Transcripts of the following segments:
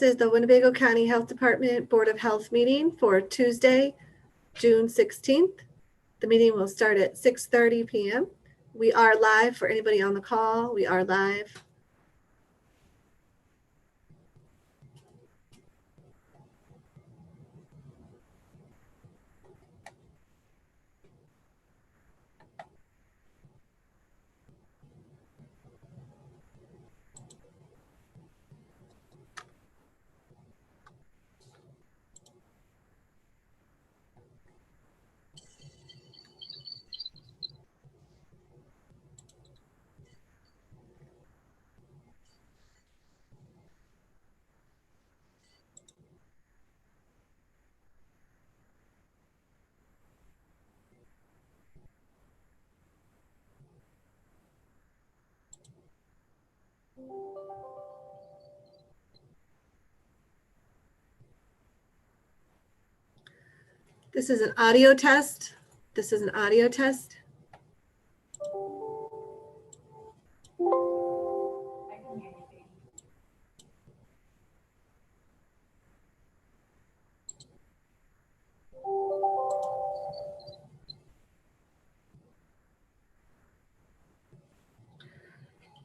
This is the Winnebago County Health Department Board of Health meeting for Tuesday, June 16th. The meeting will start at 6:30 p.m. We are live for anybody on the call. We are live. This is an audio test. This is an audio test.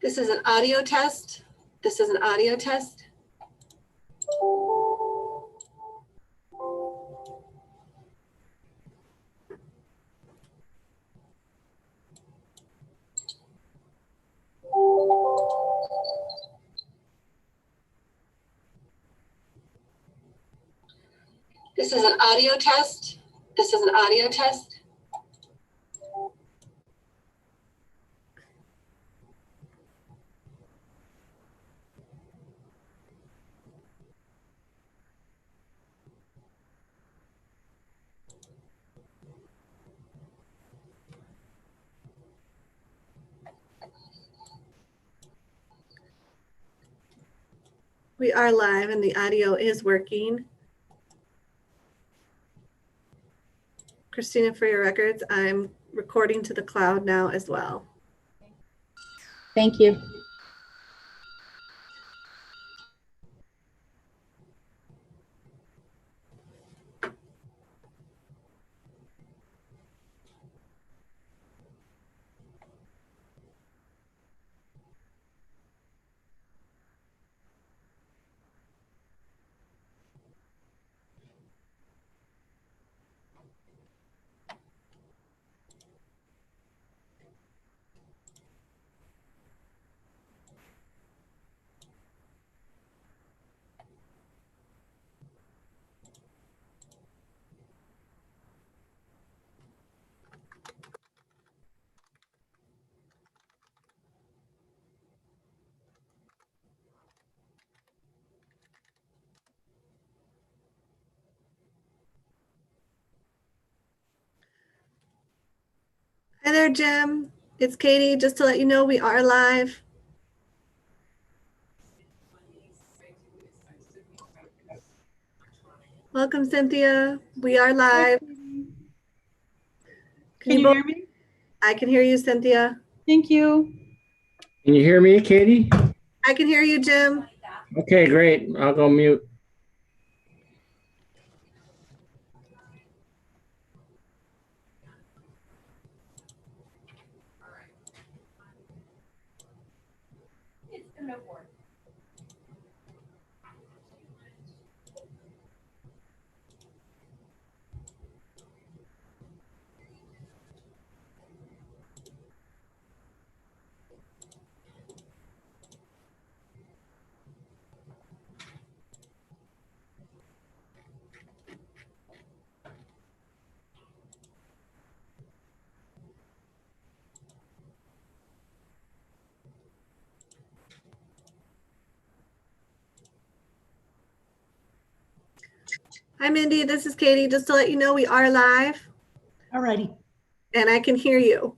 This is an audio test. This is an audio test. This is an audio test. This is an audio test. We are live and the audio is working. Christina, for your records, I'm recording to the cloud now as well. Thank you. Hi there, Jim. It's Katie. Just to let you know, we are live. Welcome, Cynthia. We are live. Can you hear me? I can hear you, Cynthia. Thank you. Can you hear me, Katie? I can hear you, Jim. Okay, great. I'll go mute. Hi, Mindy. This is Katie. Just to let you know, we are live. Alrighty. And I can hear you.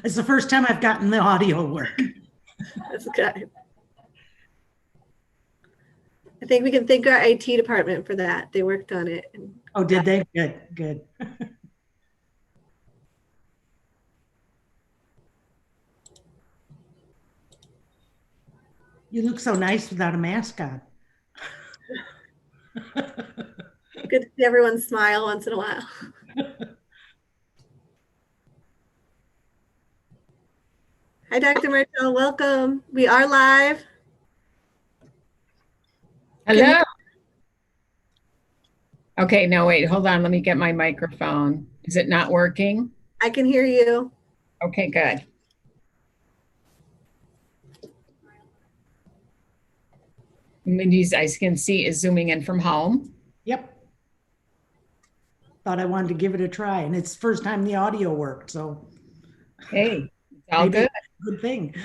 It's the first time I've gotten the audio work. That's good. I think we can thank our IT department for that. They worked on it. Oh, did they? Good, good. You look so nice without a mask on. See everyone smile once in a while. Hi, Dr. Martell. Welcome. We are live. Hello. Okay, no, wait, hold on. Let me get my microphone. Is it not working? I can hear you. Okay, good. Mindy's, I can see, is zooming in from home. Yep. Thought I wanted to give it a try, and it's the first time the audio worked, so Hey, it's all maybe good. it's a good thing.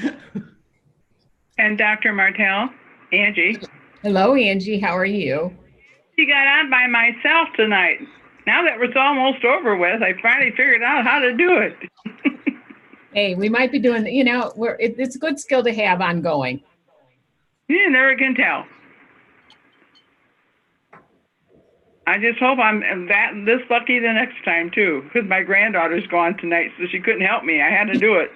And Dr. Martell, Angie. Hello, Angie. How are you? She got on by myself tonight. Now that it's almost over with, I finally figured out how to do it. Hey, we might be doing, it's a good skill to have ongoing. You never can tell. I just hope I'm this lucky the next time too, because my granddaughter's gone tonight, so she couldn't help me. I had to do it.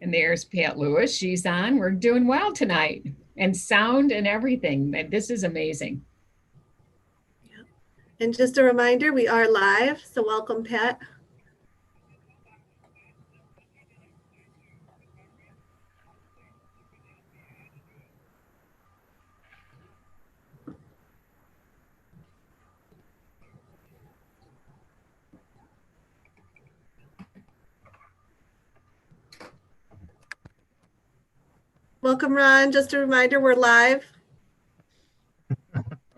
And there's Pat Lewis. She's on. We're doing well tonight. And sound and everything. This is amazing. And just a reminder, we are live. So welcome, Pat. Welcome, Ron. Just a reminder, we're live.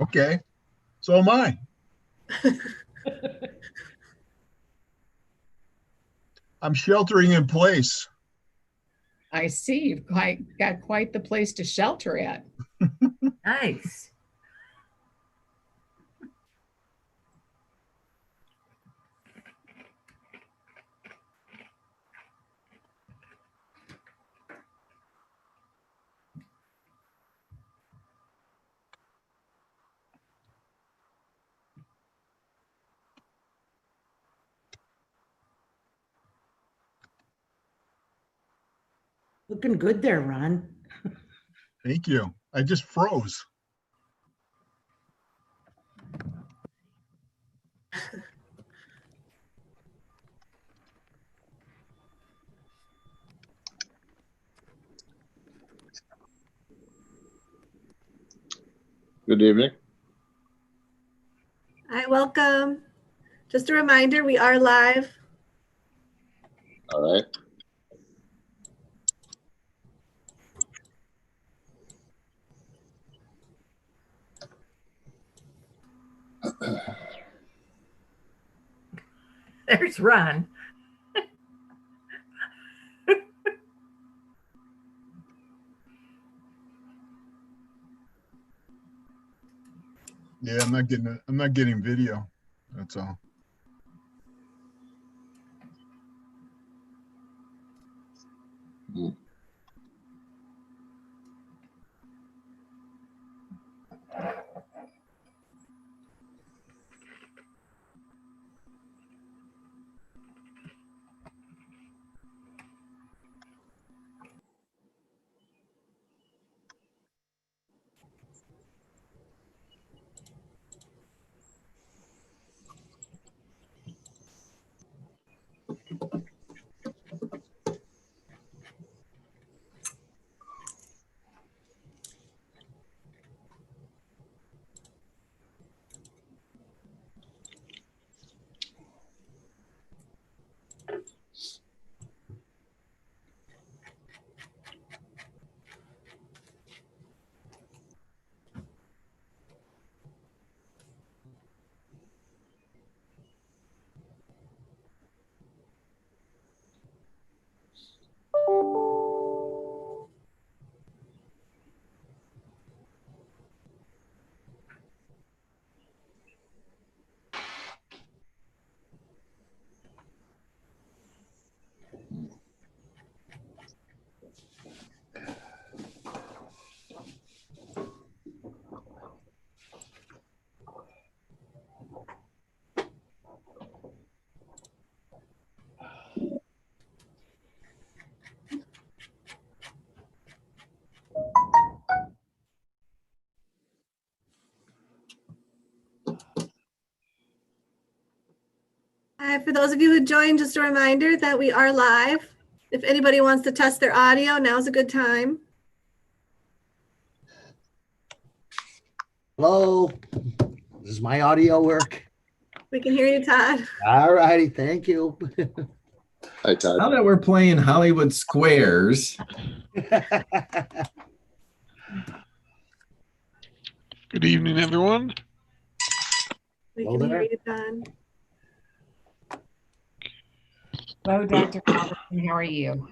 Okay, so am I. I'm sheltering in place. I see you've got quite the place to shelter at. Nice. Looking good there, Ron. Thank you. I just froze. Good evening. All right, welcome. Just a reminder, we are live. All right. There's Ron. Yeah, I'm not getting video. That's all. For those of you who joined, just a reminder that we are live. If anybody wants to test their audio, now's a good time. Hello, does my audio work? We can hear you, Todd. All righty, thank you. Hi, Todd. Now that we're playing Hollywood Squares, Good evening, everyone. We Hello can there. hear you, Todd. Hello, Dr. Robertson. How are you?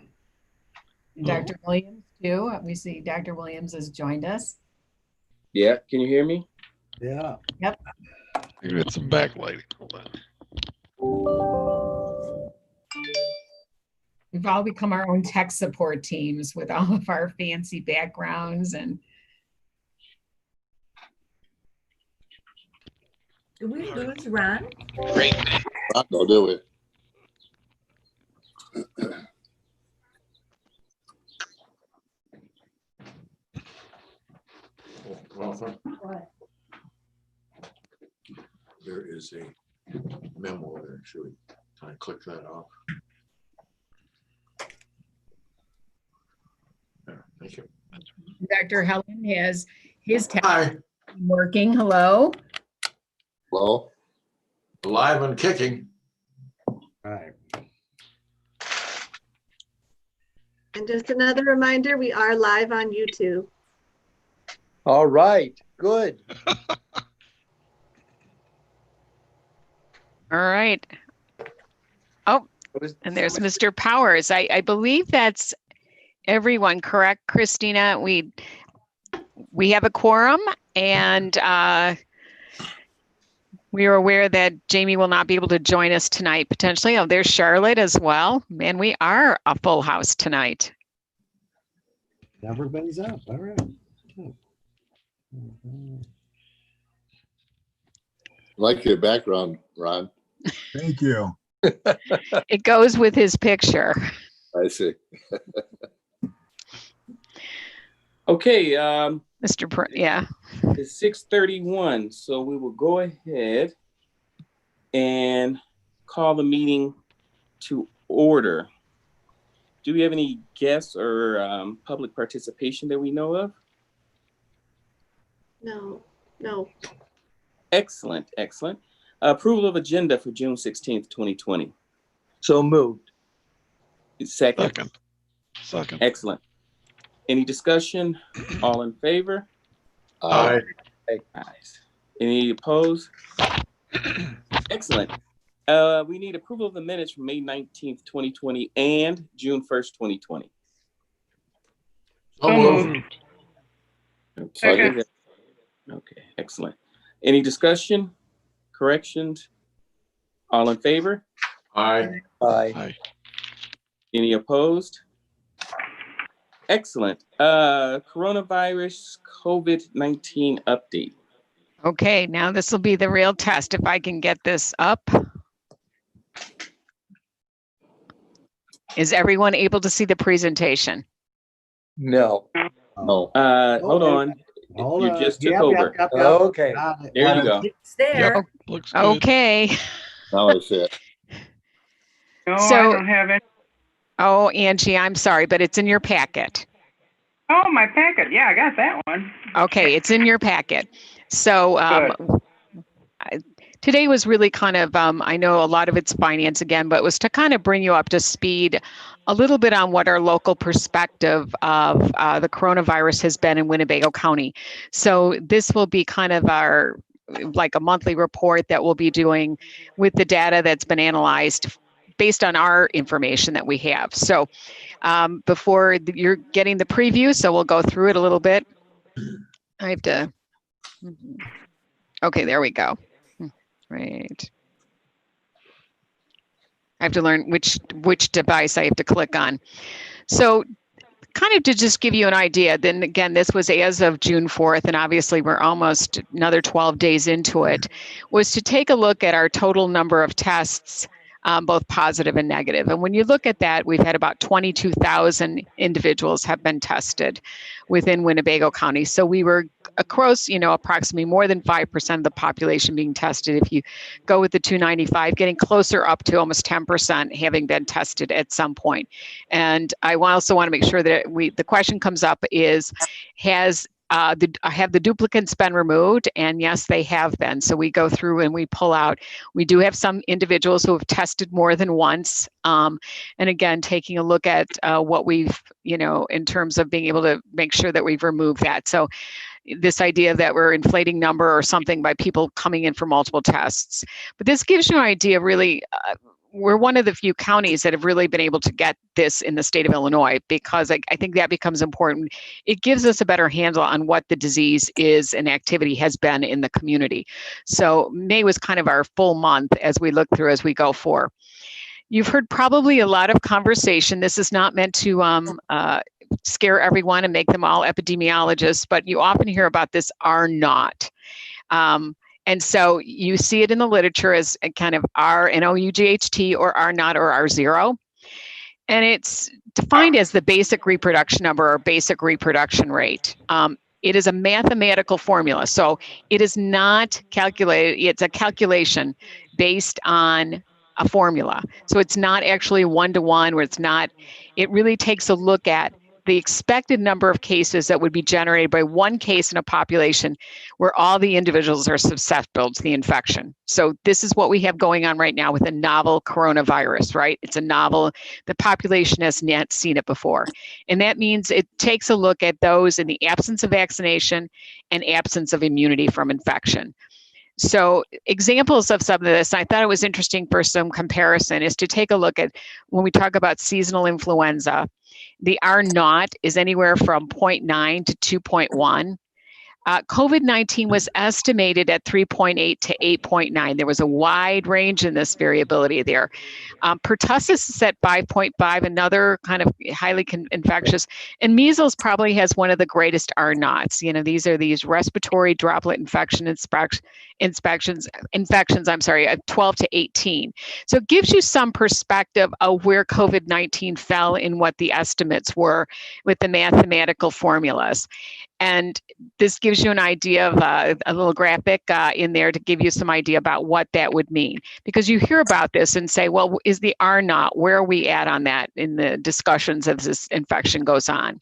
And Dr. Williams, too. We see Dr. Williams has joined us. Yeah, can you hear me? Yeah. Yep. I got some backlighting. Hold on. We've all become our own tech support teams with all of our fancy backgrounds. And Do we lose Ron? Great. No, do we? There is a memo there. Should we kind of click that off? There, thank you. Dr. Helen has his tech Hi, working. Hello. Hello? alive and kicking. All right. And just another reminder, we are live on YouTube. All right, good. All right. Oh, and there's Mr. Powers. I believe that's everyone, correct, Christina? We have a quorum, and we are aware that Jamie will not be able to join us tonight, potentially. Oh, there's Charlotte as well. Man, we are a full house tonight. Everybody's up. All right. Good. Like your background, Ron. Thank you. It goes with his picture. I see. Okay, Yeah. it's 6:31, so we will go ahead and call the meeting to order. Do we have any guests or public participation that we know of? No. Excellent, excellent. Approval of agenda for June 16th, 2020. So moved. Second. Second. Excellent. Any discussion? All in favor? Aye. Ayes. Any opposed? Excellent. We need approval of the minutes from May 19th, 2020 and June 1st, 2020. So moved. Second. Okay, excellent. Any discussion? Corrections? All in favor? Aye. Aye. Aye. Any opposed? Excellent. Coronavirus COVID-19 update. Okay, now this will be the real test. If I can get this up. Is everyone able to see the presentation? No. No. Hold on. Hold You on. just took Yep, over. yep. Okay. Got it. There you go. It's there. Yep. Looks good. Okay. Now I see it. No, So- I don't have it. Oh, Angie, I'm sorry, but it's in your packet. Oh, my packet. Yeah, I got that one. Okay, it's in your packet. So today was really kind of, I know a lot of it's finance again, but it was to kind of bring you up to speed a little bit on what our local perspective of the coronavirus has been in Winnebago County. So this will be kind of our, like a monthly report that we'll be doing with the data that's been analyzed based on our information that we have. So before you're getting the preview, so we'll go through it a little bit. I have to, okay, there we go. Right. I have to learn which device I have to click on. So kind of to just give you an idea, then again, this was as of June 4th, and obviously we're almost another 12 days into it, was to take a look at our total number of tests both positive and negative. And when you look at that, we've had about 22,000 individuals have been tested within Winnebago County. So we were across, approximately more than 5% of the population being tested. If you go with the 295, getting closer up to almost 10% having been tested at some point. And I also want to make sure that the question comes up is, have the duplicates been removed? And yes, they have been. So we go through and we pull out. We do have some individuals who have tested more than once. And again, taking a look at what we've, in terms of being able to make sure that we've removed that. So this idea that we're inflating number or something by people coming in for multiple tests. But this gives you an idea, really, we're one of the few counties that have really been able to get this in the state of Illinois, because I think that becomes important. It gives us a better handle on what the disease is and activity has been in the community. So May was kind of our full month as we look through, as we go forward. You've heard probably a lot of conversation. This is not meant to scare everyone and make them all epidemiologists, but you often hear about this nought. And so you see it in the literature as a kind of NOUGHT or nought or R0. And it's defined as the basic reproduction number or basic reproduction rate. It is a mathematical formula. So it is not calculated, it's a calculation based on a formula. So it's not actually one-to-one, where it really takes a look at the expected number of cases that would be generated by one case in a population where all the individuals are susceptible to the infection. So this is what we have going on right now with a novel coronavirus, right? It's a novel, the population has not seen it before. And that means it takes a look at those in the absence of vaccination and absence of immunity from infection. So examples of some of this, I thought it was interesting for some comparison, is to take a look at when we talk about seasonal influenza. The R0 is anywhere from 0.9 to 2.1. COVID-19 was estimated at 3.8 to 8.9. There was a wide range in this variability there. Pertussis is at 5.5, another kind of highly infectious. And measles probably has one of the greatest R0s. These are these respiratory droplet infections, of 12 to 18. So it gives you some perspective of where COVID-19 fell in what the estimates were with the mathematical formulas. And this gives you an idea of a little graphic in there to give you some idea about what that would mean. Because you hear about this and say, well, is the R0, where are we at on that in the discussions as this infection goes on?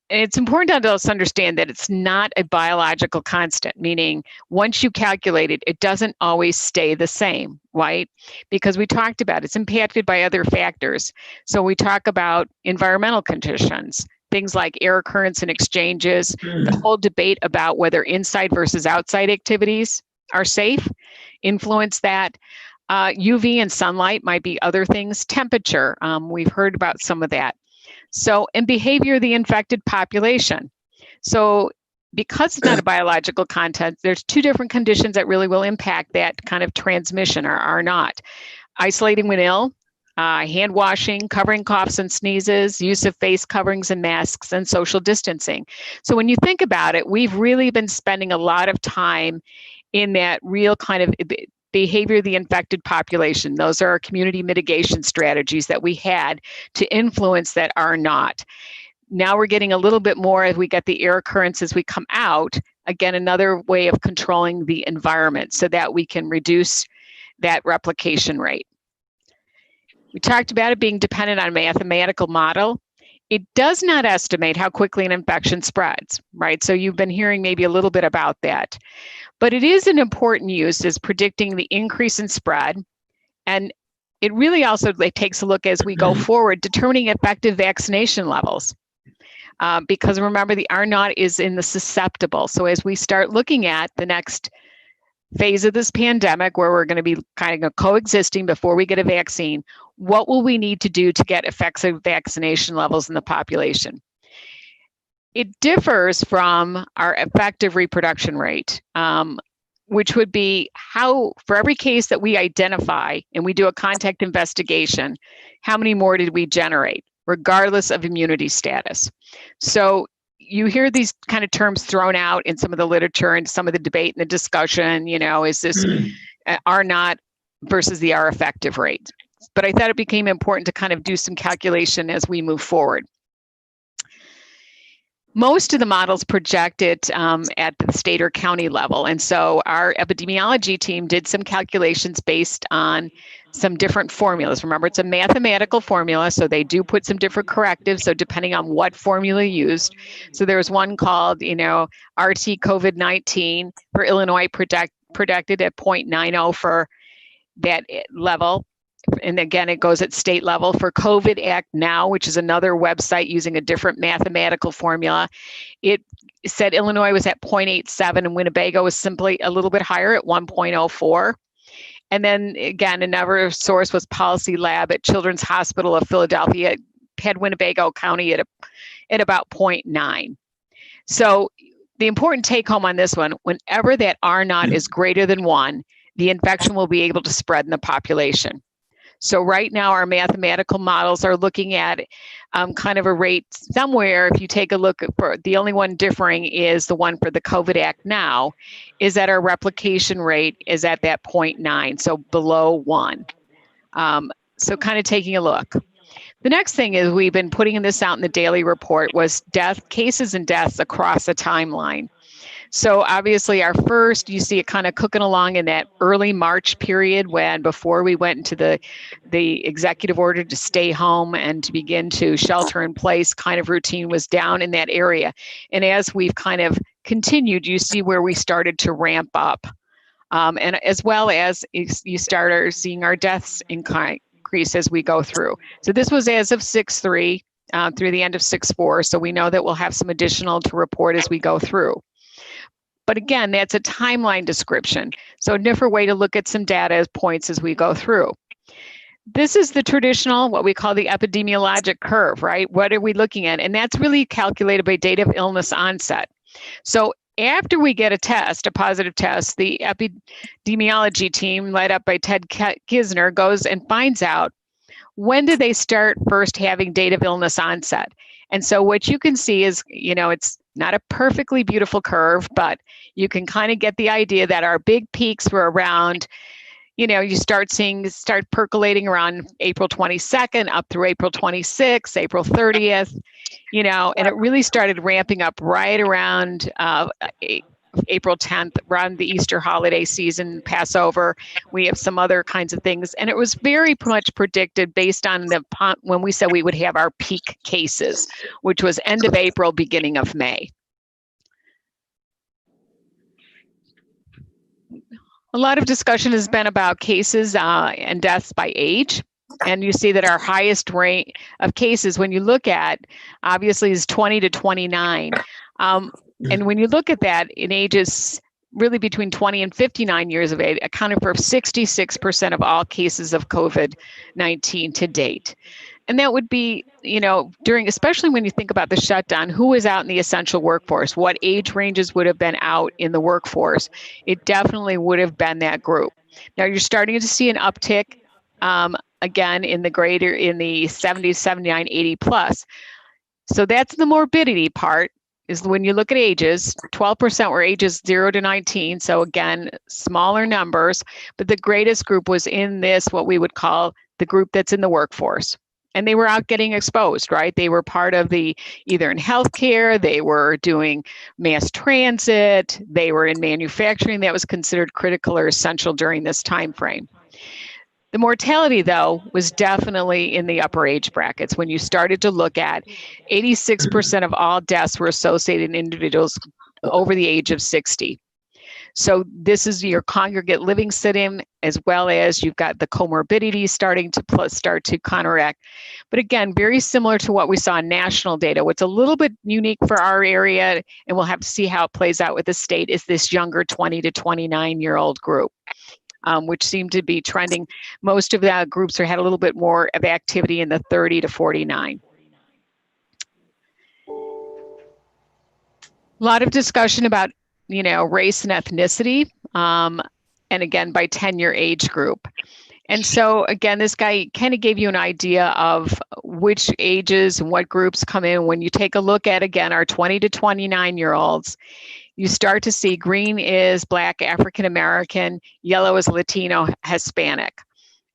And it's important to us understand that it's not a biological constant, meaning once you calculate it, it doesn't always stay the same, right? Because we talked about it's impacted by other factors. So we talk about environmental conditions, things like air currents and exchanges, the whole debate about whether inside versus outside activities are safe, influence that. UV and sunlight might be other things, temperature, we've heard about some of that. So, and behavior of the infected population. So because it's not a biological content, there's two different conditions that really will impact that kind of transmission or are not. Isolating when ill, hand washing, covering coughs and sneezes, use of face coverings and masks, and social distancing. So when you think about it, we've really been spending a lot of time in that real kind of behavior of the infected population. Those are our community mitigation strategies that we had to influence that are not. Now we're getting a little bit more as we get the air currents as we come out. Again, another way of controlling the environment so that we can reduce that replication rate. We talked about it being dependent on a mathematical model. It does not estimate how quickly an infection spreads, right? So you've been hearing maybe a little bit about that. But it is an important use as predicting the increase in spread. And it really also takes a look as we go forward, determining effective vaccination levels. Because remember, the R0 is in the susceptible. So as we start looking at the next phase of this pandemic, where we're going to be kind of coexisting before we get a vaccine, what will we need to do to get effective vaccination levels in the population? It differs from our effective reproduction rate, which would be how, for every case that we identify and we do a contact investigation, how many more did we generate, regardless of immunity status? So you hear these kind of terms thrown out in some of the literature and some of the debate and the discussion, is this R0 versus the R effective rate. But I thought it became important to kind of do some calculation as we move forward. Most of the models project it at the state or county level. And so our epidemiology team did some calculations based on some different formulas. Remember, it's a mathematical formula, so they do put some different correctives. So depending on what formula used. So there was one called, RT COVID-19 for Illinois projected at 0.90 for that level. And again, it goes at state level. For COVID Act Now, which is another website using a different mathematical formula, it said Illinois was at 0.87 and Winnebago was simply a little bit higher at 1.04. And then again, another source was Policy Lab at Children's Hospital of Philadelphia. It had Winnebago County at about 0.9. So the important take home on this one, whenever that R naught is greater than 1, the infection will be able to spread in the population. So right now, our mathematical models are looking at kind of a rate somewhere. If you take a look for the only one differing is the one for the COVID Act Now, is that our replication rate is at that 0.9, so below 1. So kind of taking a look. The next thing is we've been putting this out in the daily report was cases and deaths across the timeline. So obviously our first, you see it kind of cooking along in that early March period when before we went into the executive order to stay home and to begin to shelter in place kind of routine was down in that area. And as we've kind of continued, you see where we started to ramp up. And as well as you start seeing our deaths increase as we go through. So this was as of 6/3 through the end of 6/4. So we know that we'll have some additional to report as we go through. But again, that's a timeline description. So a different way to look at some data as points as we go through. This is the traditional, what we call the epidemiologic curve, right? What are we looking at? And that's really calculated by date of illness onset. So after we get a positive test, the epidemiology team led up by Ted Kisner goes and finds out when did they start first having date of illness onset. And so what you can see is, it's not a perfectly beautiful curve, but you can kind of get the idea that our big peaks were around, you start percolating around April 22nd up through April 26th, April 30th, and it really started ramping up right around April 10th, around the Easter holiday season, Passover. We have some other kinds of things. And it was very much predicted based on when we said we would have our peak cases, which was end of April, beginning of May. A lot of discussion has been about cases and deaths by age. And you see that our highest rate of cases, when you look at, obviously, is 20 to 29. And when you look at that in ages really between 20 and 59 years of age, accounted for 66% of all cases of COVID-19 to date. And that would be, especially when you think about the shutdown, who was out in the essential workforce, what age ranges would have been out in the workforce. It definitely would have been that group. Now you're starting to see an uptick again in the 70, 79, 80 plus. So that's the morbidity part. Is when you look at ages, 12% were ages 0 to 19. So again, smaller numbers, but the greatest group was in this, what we would call the group that's in the workforce. And they were out getting exposed, right? They were part of either in healthcare, they were doing mass transit, they were in manufacturing that was considered critical or essential during this time frame. The mortality, though, was definitely in the upper age brackets. When you started to look at 86% of all deaths were associated in individuals over the age of 60. So this is your congregate living sit-in, as well as you've got the comorbidities starting to start to counteract. But again, very similar to what we saw in national data. What's a little bit unique for our area, and we'll have to see how it plays out with the state, is this younger 20 to 29-year-old group. Which seemed to be trending. Most of the groups had a little bit more of activity in the 30 to 49. A lot of discussion about, race and ethnicity, and again, by 10-year age group. And so again, this guy kind of gave you an idea of which ages and what groups come in. When you take a look at, again, our 20 to 29-year-olds, you start to see green is Black, African American, yellow is Latino, Hispanic.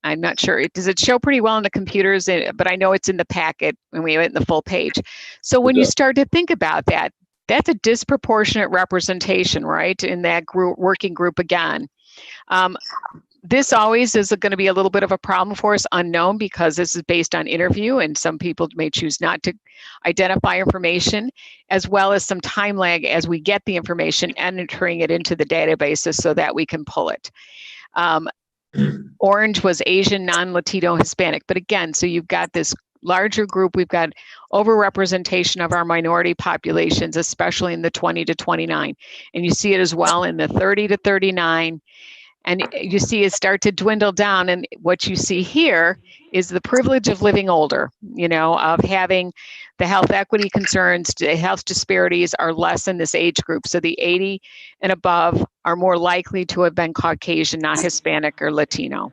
I'm not sure. Does it show pretty well on the computers? But I know it's in the packet when we have it in the full page. So when you start to think about that, that's a disproportionate representation, right? In that group, working group again. This always is going to be a little bit of a problem for us, unknown, because this is based on interview and some people may choose not to identify information, as well as some time lag as we get the information and entering it into the databases so that we can pull it. Orange was Asian, non-Latino, Hispanic. But again, so you've got this larger group, we've got overrepresentation of our minority populations, especially in the 20 to 29. And you see it as well in the 30 to 39. And you see it start to dwindle down. And what you see here is the privilege of living older, you know, of having the health equity concerns, the health disparities are less in this age group. So the 80 and above are more likely to have been Caucasian, not Hispanic or Latino.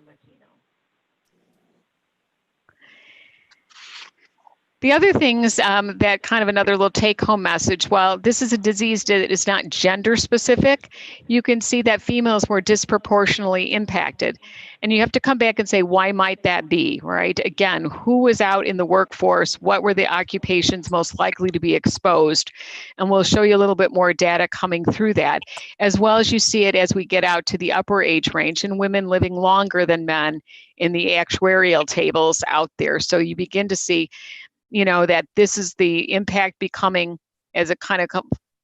The other things that kind of another little take-home message, while this is a disease that is not gender specific, you can see that females were disproportionately impacted. And you have to come back and say, why might that be, right? Again, who was out in the workforce? What were the occupations most likely to be exposed? And we'll show you a little bit more data coming through that, as well as you see it as we get out to the upper age range and women living longer than men in the actuarial tables out there. So you begin to see, you know, that this is the impact becoming as it kind of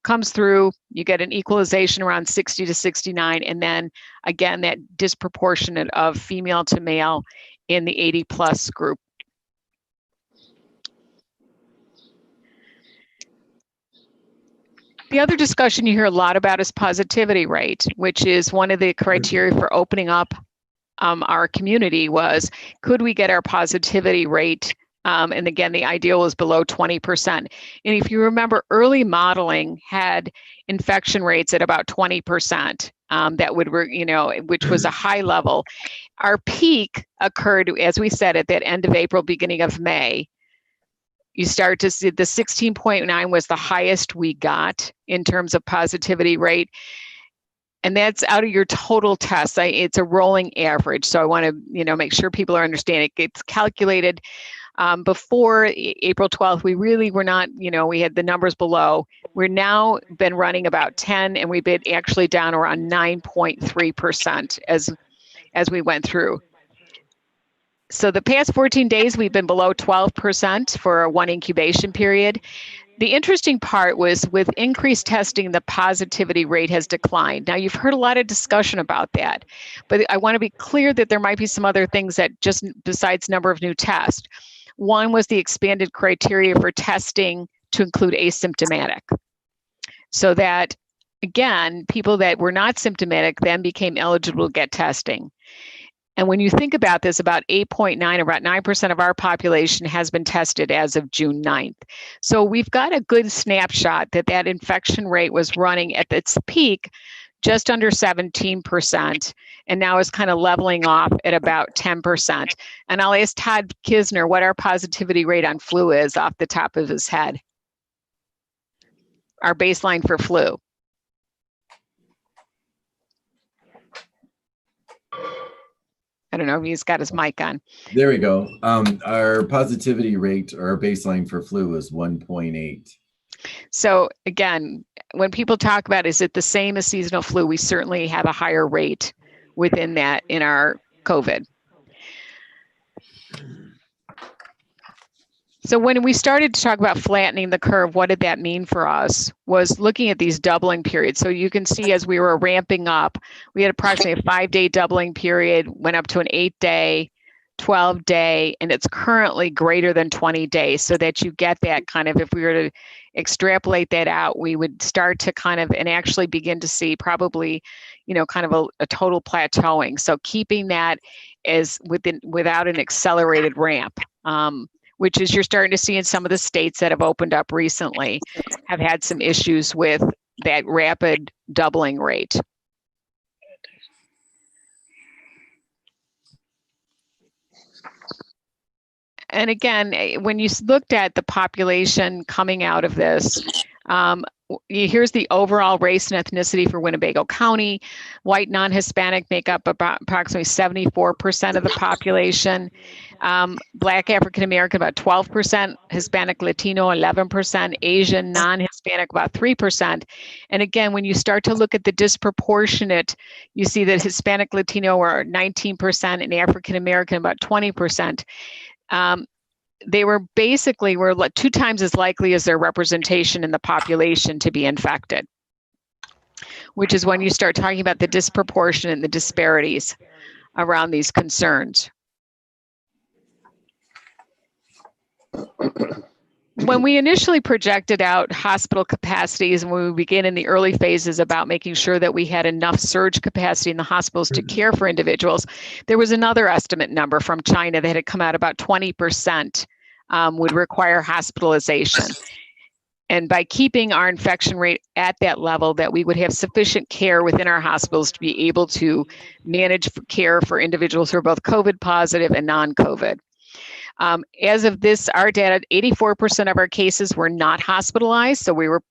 comes through. You get an equalization around 60 to 69. And then again, that disproportionate of female to male in the 80 plus group. The other discussion you hear a lot about is positivity rate, which is one of the criteria for opening up our community was, could we get our positivity rate? And again, the ideal was below 20%. And if you remember, early modeling had infection rates at about 20%. That would, you know, which was a high level. Our peak occurred, as we said, at that end of April, beginning of May. You start to see the 16.9 was the highest we got in terms of positivity rate. And that's out of your total tests. It's a rolling average. So I want to, you know, make sure people are understanding it. It's calculated. Before April 12th, we really were not, you know, we had the numbers below. We're now been running about 10 and we've been actually down around 9.3% as we went through. So the past 14 days, we've been below 12% for a one incubation period. The interesting part was with increased testing, the positivity rate has declined. Now you've heard a lot of discussion about that, but I want to be clear that there might be some other things that just besides number of new tests. One was the expanded criteria for testing to include asymptomatic. So that, again, people that were not symptomatic then became eligible to get testing. And when you think about this, about 8.9, about 9% of our population has been tested as of June 9th. So we've got a good snapshot that that infection rate was running at its peak just under 17%, and now is kind of leveling off at about 10%. And I'll ask Todd Kisner what our positivity rate on flu is off the top of his head. Our baseline for flu. I don't know if he's got his mic on. There we go. Our positivity rate, or our baseline for flu is 1.8. So again, when people talk about, is it the same as seasonal flu? We certainly have a higher rate within that in our COVID. So when we started to talk about flattening the curve, what did that mean for us? Was looking at these doubling periods. So you can see as we were ramping up, we had approximately a 5-day doubling period, went up to an 8-day, 12-day, and it's currently greater than 20 days, so that you get that kind of, if we were to extrapolate that out, we would start to kind of, and actually begin to see probably, you know, kind of a total plateauing. So keeping that as without an accelerated ramp. Which is you're starting to see in some of the states that have opened up recently, have had some issues with that rapid doubling rate. And again, when you looked at the population coming out of this, here's the overall race and ethnicity for Winnebago County. White non-Hispanic make up about approximately 74% of the population. Black African American about 12%, Hispanic Latino 11%, Asian non-Hispanic about 3%. And again, when you start to look at the disproportionate, you see that Hispanic Latino are 19% and African American about 20%. They were 2 times as likely as their representation in the population to be infected, which is when you start talking about the disproportion and the disparities around these concerns. When we initially projected out hospital capacities, and when we begin in the early phases about making sure that we had enough surge capacity in the hospitals to care for individuals, there was another estimate number from China that had come out about 20% would require hospitalization. And by keeping our infection rate at that level, that we would have sufficient care within our hospitals to be able to manage care for individuals who are both COVID positive and non-COVID. As of this, our data, 84% of our cases were not hospitalized. So we were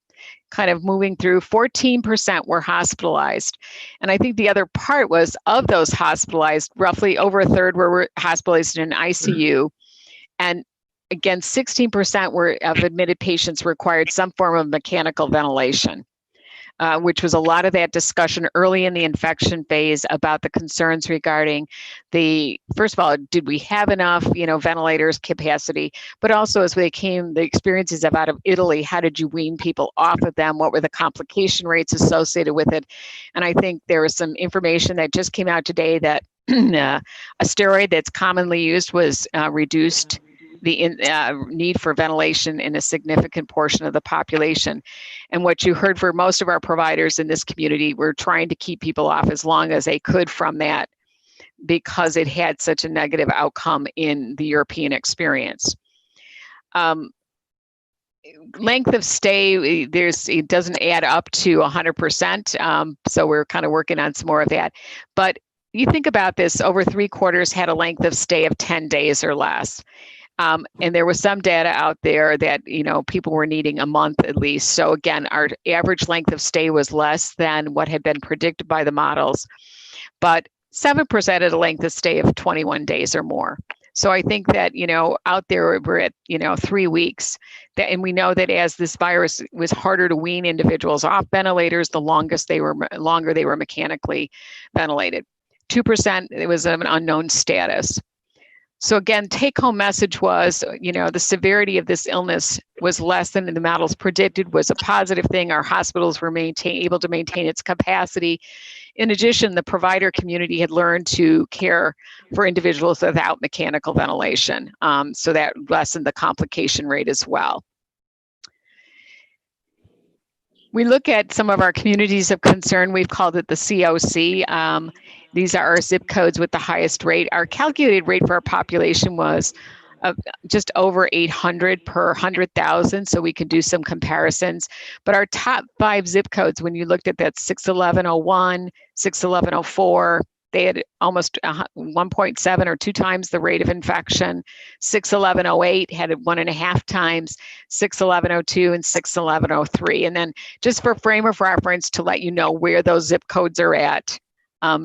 kind of moving through, 14% were hospitalized. And I think the other part was, of those hospitalized, roughly over a third were hospitalized in an ICU. And again, 16% of admitted patients required some form of mechanical ventilation, which was a lot of that discussion early in the infection phase about the concerns regarding first of all, did we have enough, ventilators capacity, but also as the experiences out of Italy, how did you wean people off of them? What were the complication rates associated with it? And I think there was some information that just came out today that a steroid that's commonly used was reduced the need for ventilation in a significant portion of the population. And what you heard for most of our providers in this community, we're trying to keep people off as long as they could from that, because it had such a negative outcome in the European experience. Length of stay, it doesn't add up to 100%. So we're kind of working on some more of that. But you think about this, over 3/4 had a length of stay of 10 days or less. And there was some data out there that, people were needing a month at least. So again, our average length of stay was less than what had been predicted by the models, but 7% had a length of stay of 21 days or more. So I think that, out there we're at, 3 weeks, and we know that as this virus was harder to wean individuals off ventilators, the longer they were mechanically ventilated. 2%, it was an unknown status. So again, take-home message was, the severity of this illness was less than the models predicted, was a positive thing. Our hospitals were able to maintain its capacity. In addition, the provider community had learned to care for individuals without mechanical ventilation. So that lessened the complication rate as well. We look at some of our communities of concern. We've called it the COC. These are our zip codes with the highest rate. Our calculated rate for our population was just over 800 per 100,000, so we can do some comparisons. But our top 5 zip codes, when you looked at that, 61101, 61104, they had almost 1.7 or 2 times the rate of infection. 61108 had it 1.5 times, 61102 and 61103. And then just for frame of reference, to let you know where those zip codes are at,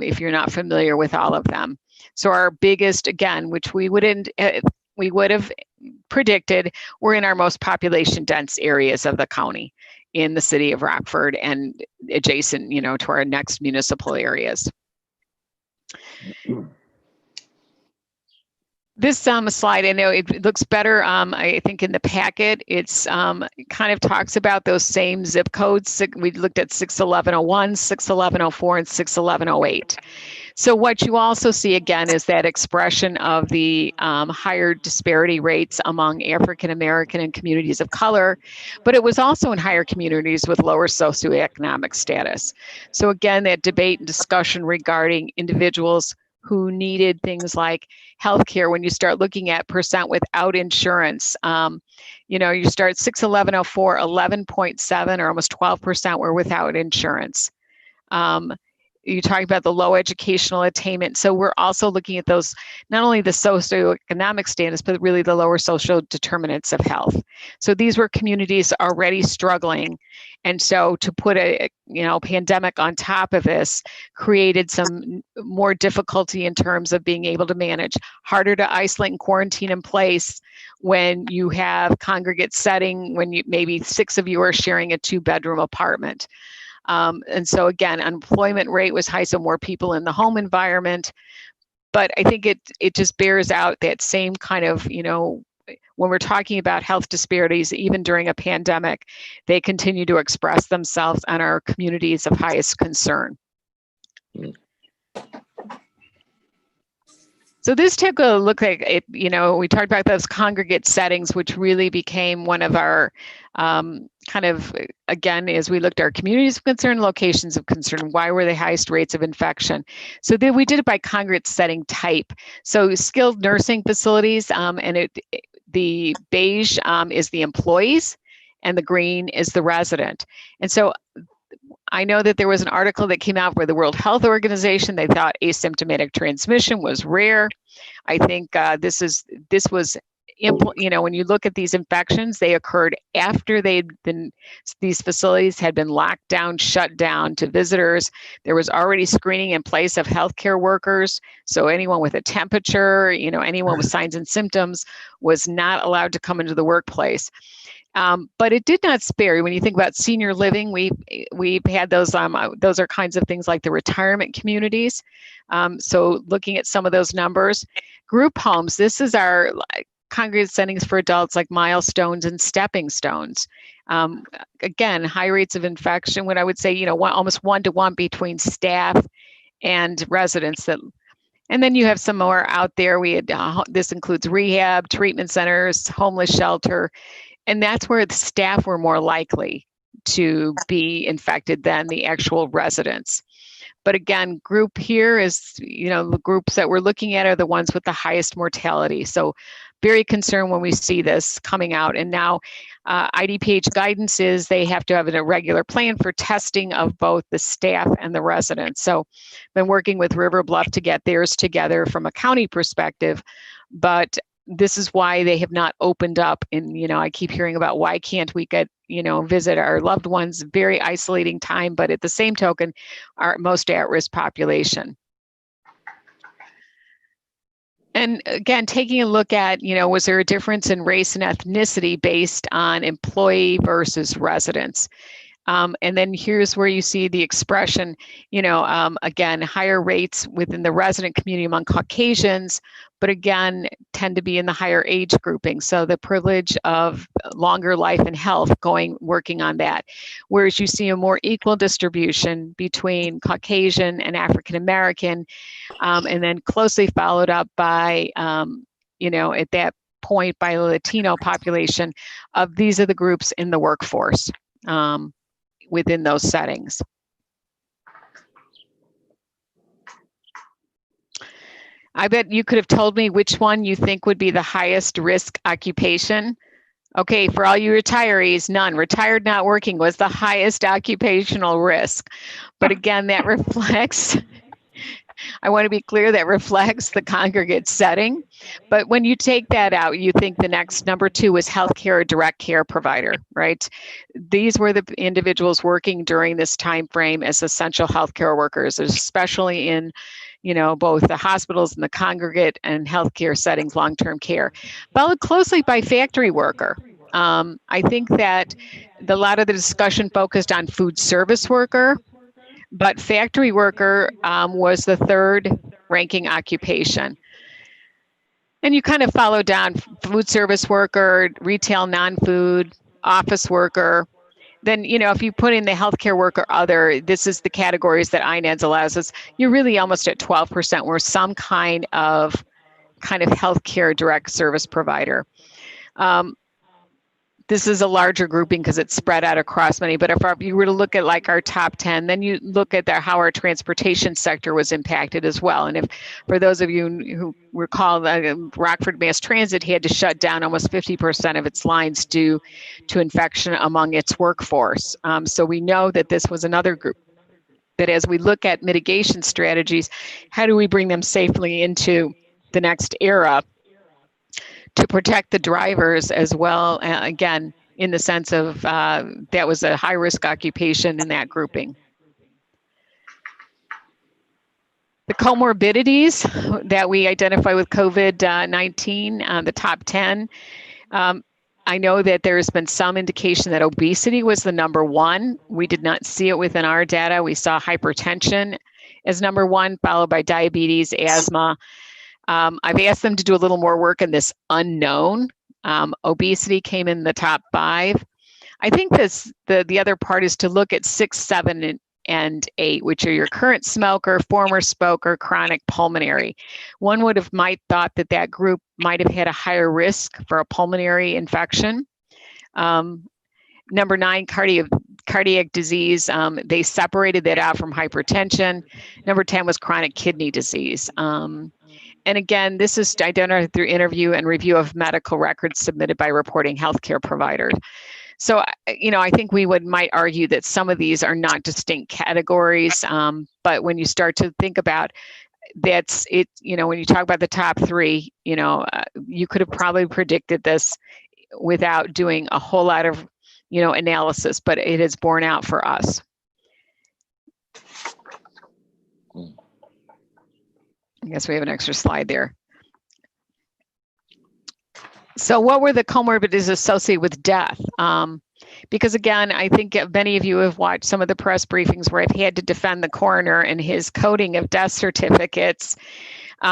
if you're not familiar with all of them. So our biggest, again, which we would have predicted, were in our most population dense areas of the county, in the city of Rockford and adjacent, to our next municipal areas. This slide, I know it looks better, I think in the packet, it's kind of talks about those same zip codes. We looked at 61101, 61104, and 61108. So what you also see again is that expression of the higher disparity rates among African American and communities of color, but it was also in higher communities with lower socioeconomic status. So again, that debate and discussion regarding individuals who needed things like healthcare. When you start looking at percent without insurance, you start 61104, 11.7 or almost 12% were without insurance. you talk about the low educational attainment. So we're also looking at those, not only the socioeconomic status, but really the lower social determinants of health. So these were communities already struggling. And so to put a pandemic on top of this created some more difficulty in terms of being able to manage, harder to isolate and quarantine in place when you have congregate setting, when maybe 6 of you are sharing a 2-bedroom apartment. And so again, unemployment rate was high, so more people in the home environment. But I think it just bears out that same kind of, when we're talking about health disparities, even during a pandemic, they continue to express themselves on our communities of highest concern. So this took a look at it, we talked about those congregate settings, which really became one of our again, as we looked at our communities of concern, locations of concern, why were the highest rates of infection? So then we did it by congregate setting type. So skilled nursing facilities, and the beige is the employees and the green is the resident. And so I know that there was an article that came out where the World Health Organization, they thought asymptomatic transmission was rare. I think this was, when you look at these infections, they occurred after these facilities had been locked down, shut down to visitors. There was already screening in place of healthcare workers. So anyone with a temperature, anyone with signs and symptoms was not allowed to come into the workplace. But it did not spare. When you think about senior living, we've had those are kinds of things like the retirement communities. So looking at some of those numbers, group homes, this is our congregate settings for adults like milestones and stepping stones. Again, high rates of infection, what I would say, almost 1-to-1 between staff and residents. And then you have some more out there. This includes rehab, treatment centers, homeless shelter. And that's where the staff were more likely to be infected than the actual residents. But again, group here is, the groups that we're looking at are the ones with the highest mortality. So very concerned when we see this coming out. And now IDPH guidance is they have to have a regular plan for testing of both the staff and the residents. So been working with River Bluff to get theirs together from a county perspective, but this is why they have not opened up. And, I keep hearing about why can't we get, visit our loved ones, very isolating time, but at the same token, our most at-risk population. And again, taking a look at, was there a difference in race and ethnicity based on employee versus residents? And then here's where you see the expression, again, higher rates within the resident community among Caucasians, but again, tend to be in the higher age grouping. So the privilege of longer life and health working on that. Whereas you see a more equal distribution between Caucasian and African-American, and then closely followed up by, at that point by the Latino population of these are the groups in the workforce. Within those settings. I bet you could have told me which one you think would be the highest risk occupation. Okay, for all you retirees, none. Retired not working was the highest occupational risk. But again, that reflects, I want to be clear, that reflects the congregate setting. But when you take that out, you think the next number 2 is healthcare or direct care provider, right? These were the individuals working during this time frame as essential healthcare workers, especially in, both the hospitals and the congregate and healthcare settings, long-term care. Followed closely by factory worker. I think that a lot of the discussion focused on food service worker, but factory worker was the 3rd ranking occupation. And you kind of follow down food service worker, retail non-food, office worker. Then, if you put in the healthcare worker other, this is the categories that INEDS allows us, you're really almost at 12% where some kind of healthcare direct service provider. This is a larger grouping because it's spread out across many, but if you were to look at like our top 10, then you look at how our transportation sector was impacted as well. And if, for those of you who recall, Rockford Mass Transit had to shut down almost 50% of its lines due to infection among its workforce. So we know that this was another group that as we look at mitigation strategies, how do we bring them safely into the next era to protect the drivers as well, again, in the sense of that was a high-risk occupation in that grouping. The comorbidities that we identify with COVID-19, the top 10, I know that there's been some indication that obesity was the number one. We did not see it within our data. We saw hypertension as number one, followed by diabetes, asthma. I've asked them to do a little more work in this unknown. Obesity came in the top 5. I think the other part is to look at 6, 7, and 8, which are your current smoker, former smoker, chronic pulmonary. One would have might thought that that group might have had a higher risk for a pulmonary infection. Number 9, cardiac disease. They separated that out from hypertension. Number 10 was chronic kidney disease. And again, this is identified through interview and review of medical records submitted by reporting healthcare providers. So, I think we might argue that some of these are not distinct categories, but when you start to think about that's it, when you talk about the top 3, you could have probably predicted this without doing a whole lot of, analysis, but it has borne out for us. I guess we have an extra slide there. So what were the comorbidities associated with death? Because again, I think many of you have watched some of the press briefings where I've had to defend the coroner and his coding of death certificates,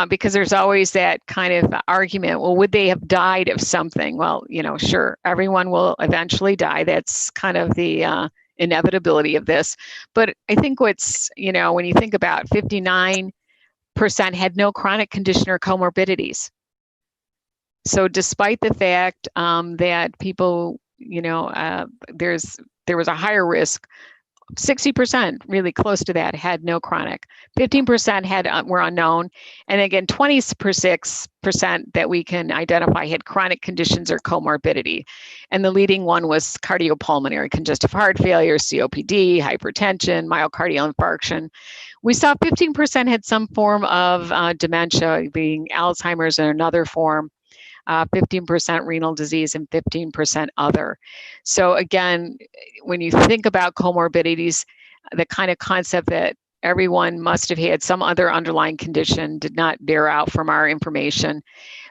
because there's always that kind of argument, well, would they have died of something? Well, sure, everyone will eventually die. That's kind of the inevitability of this. But I think what's, when you think about 59% had no chronic condition or comorbidities. So despite the fact that people, there was a higher risk, 60%, really close to that, had no chronic. 15% were unknown, and again, 26% that we can identify had chronic conditions or comorbidity. And the leading one was cardiopulmonary, congestive heart failure, COPD, hypertension, myocardial infarction. We saw 15% had some form of dementia, being Alzheimer's and another form. 15% renal disease and 15% other. So again, when you think about comorbidities, the kind of concept that everyone must have had some other underlying condition did not bear out from our information.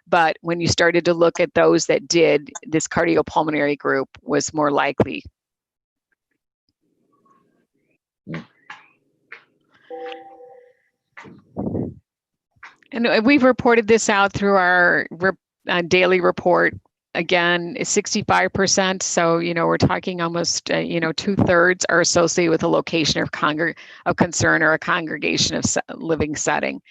But when you started to look at those that did, this cardiopulmonary group was more likely. And we've reported this out through our daily report. Again, 65%. So, we're talking almost, 2/3 are associated with a location of concern or a congregation of living setting.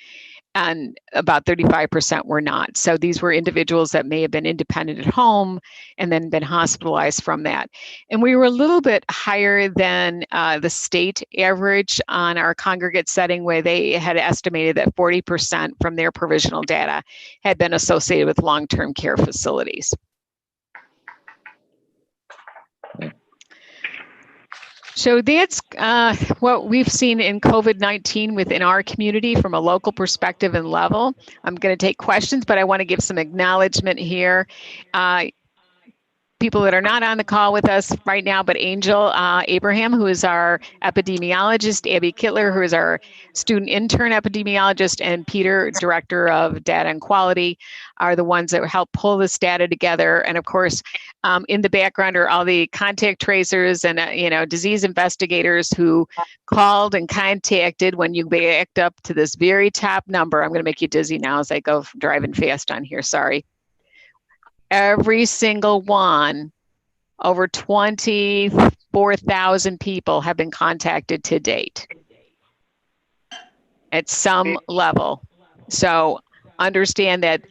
And about 35% were not. So these were individuals that may have been independent at home and then been hospitalized from that. And we were a little bit higher than the state average on our congregate setting, where they had estimated that 40% from their provisional data had been associated with long-term care facilities. So that's what we've seen in COVID-19 within our community from a local perspective and level. I'm going to take questions, but I want to give some acknowledgement here. People that are not on the call with us right now, but Angel Abraham, who is our epidemiologist, Abby Kittler, who is our student intern epidemiologist, and Peter, Director of Data and Quality, are the ones that help pull this data together. And of course, in the background are all the contact tracers and disease investigators who called and contacted when you backed up to this very top number. I'm going to make you dizzy now as I go driving fast on here. Sorry. Every single one, over 24,000 people have been contacted to date at some level. So understand that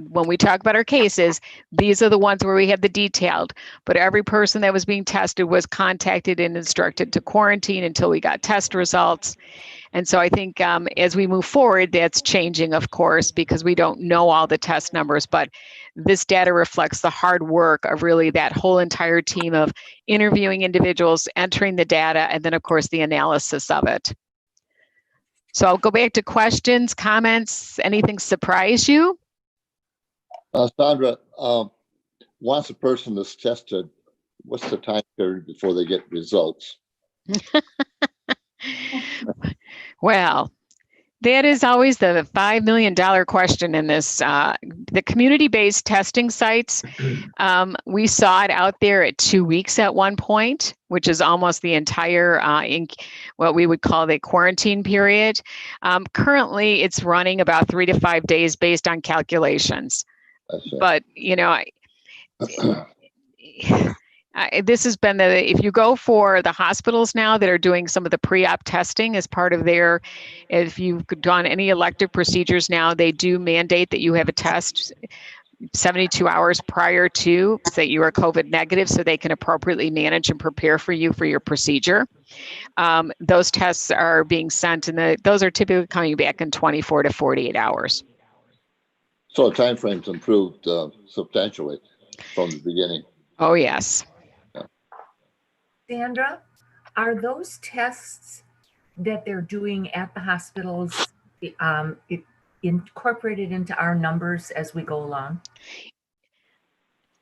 when we talk about our cases, these are the ones where we have the detailed, but every person that was being tested was contacted and instructed to quarantine until we got test results. And so I think as we move forward, that's changing, of course, because we don't know all the test numbers, but this data reflects the hard work of really that whole entire team of interviewing individuals, entering the data, and then of course the analysis of it. So I'll go back to questions, comments, anything surprise you? Sandra, once a person is tested, what's the time period before they get results? Well, that is always the $5 million question in this. The community-based testing sites, we saw it out there at 2 weeks at one point, which is almost the entire what we would call the quarantine period. Currently, it's running about 3 to 5 days based on calculations. But, you know, this has been if you go for the hospitals now that are doing some of the pre-op testing as part of their, if you've done any elective procedures now, they do mandate that you have a test 72 hours prior to say you are COVID negative so they can appropriately manage and prepare for you for your procedure. Those tests are being sent and those are typically coming back in 24 to 48 hours. So the time frame's improved substantially from the beginning. Oh, yes. Sandra, are those tests that they're doing at the hospitals incorporated into our numbers as we go along?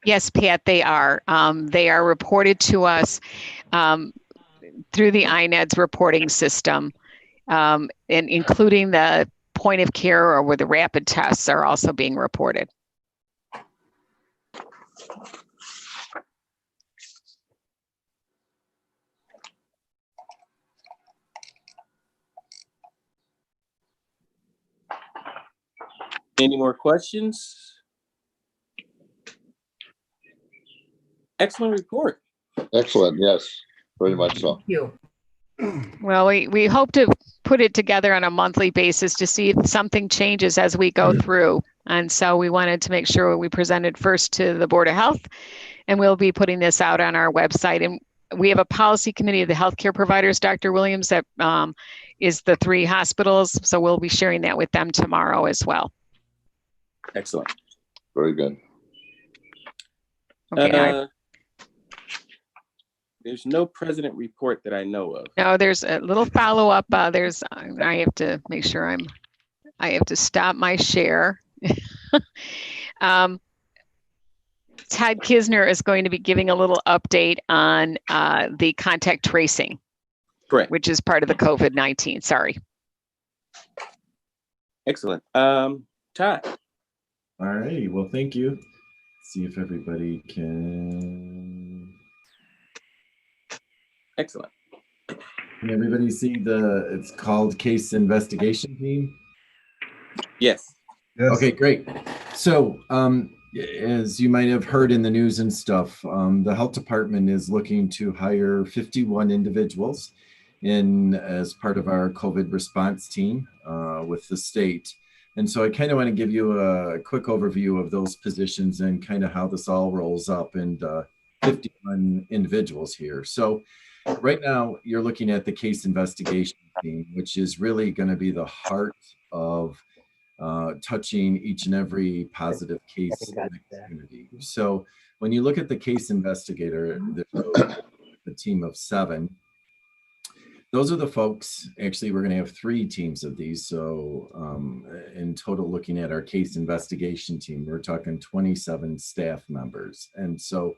Yes, Pat, they are. They are reported to us through the INED's reporting system, and including the point of care or where the rapid tests are also being reported. Any more questions? Excellent report. Excellent, yes, very much so. Thank you. Well, we hope to put it together on a monthly basis to see if something changes as we go through. And so we wanted to make sure we presented first to the Board of Health, and we'll be putting this out on our website. And we have a policy committee of the healthcare providers, Dr. Williams, that is the 3 hospitals. So we'll be sharing that with them tomorrow as well. Excellent. Very good. Okay. There's no president report that I know of. No, there's a little follow-up. I have to make sure I have to stop my share. Todd Kisner is going to be giving a little update on the contact tracing. Correct. Which is part of the COVID-19. Sorry. Excellent. Todd. All righty. Well, thank you. See if everybody can. Excellent. Can everybody see it's called case investigation team? Yes. Okay, great. So as you might have heard in the news and stuff, the health department is looking to hire 51 individuals as part of our COVID response team with the state. And so I kind of want to give you a quick overview of those positions and kind of how this all rolls up, and 51 individuals here. So right now you're looking at the case investigation team, which is really going to be the heart of touching each and every positive case in the community. So when you look at the case investigator, the team of 7, those are the folks. Actually, we're going to have 3 teams of these. So in total, looking at our case investigation team, we're talking 27 staff members. And so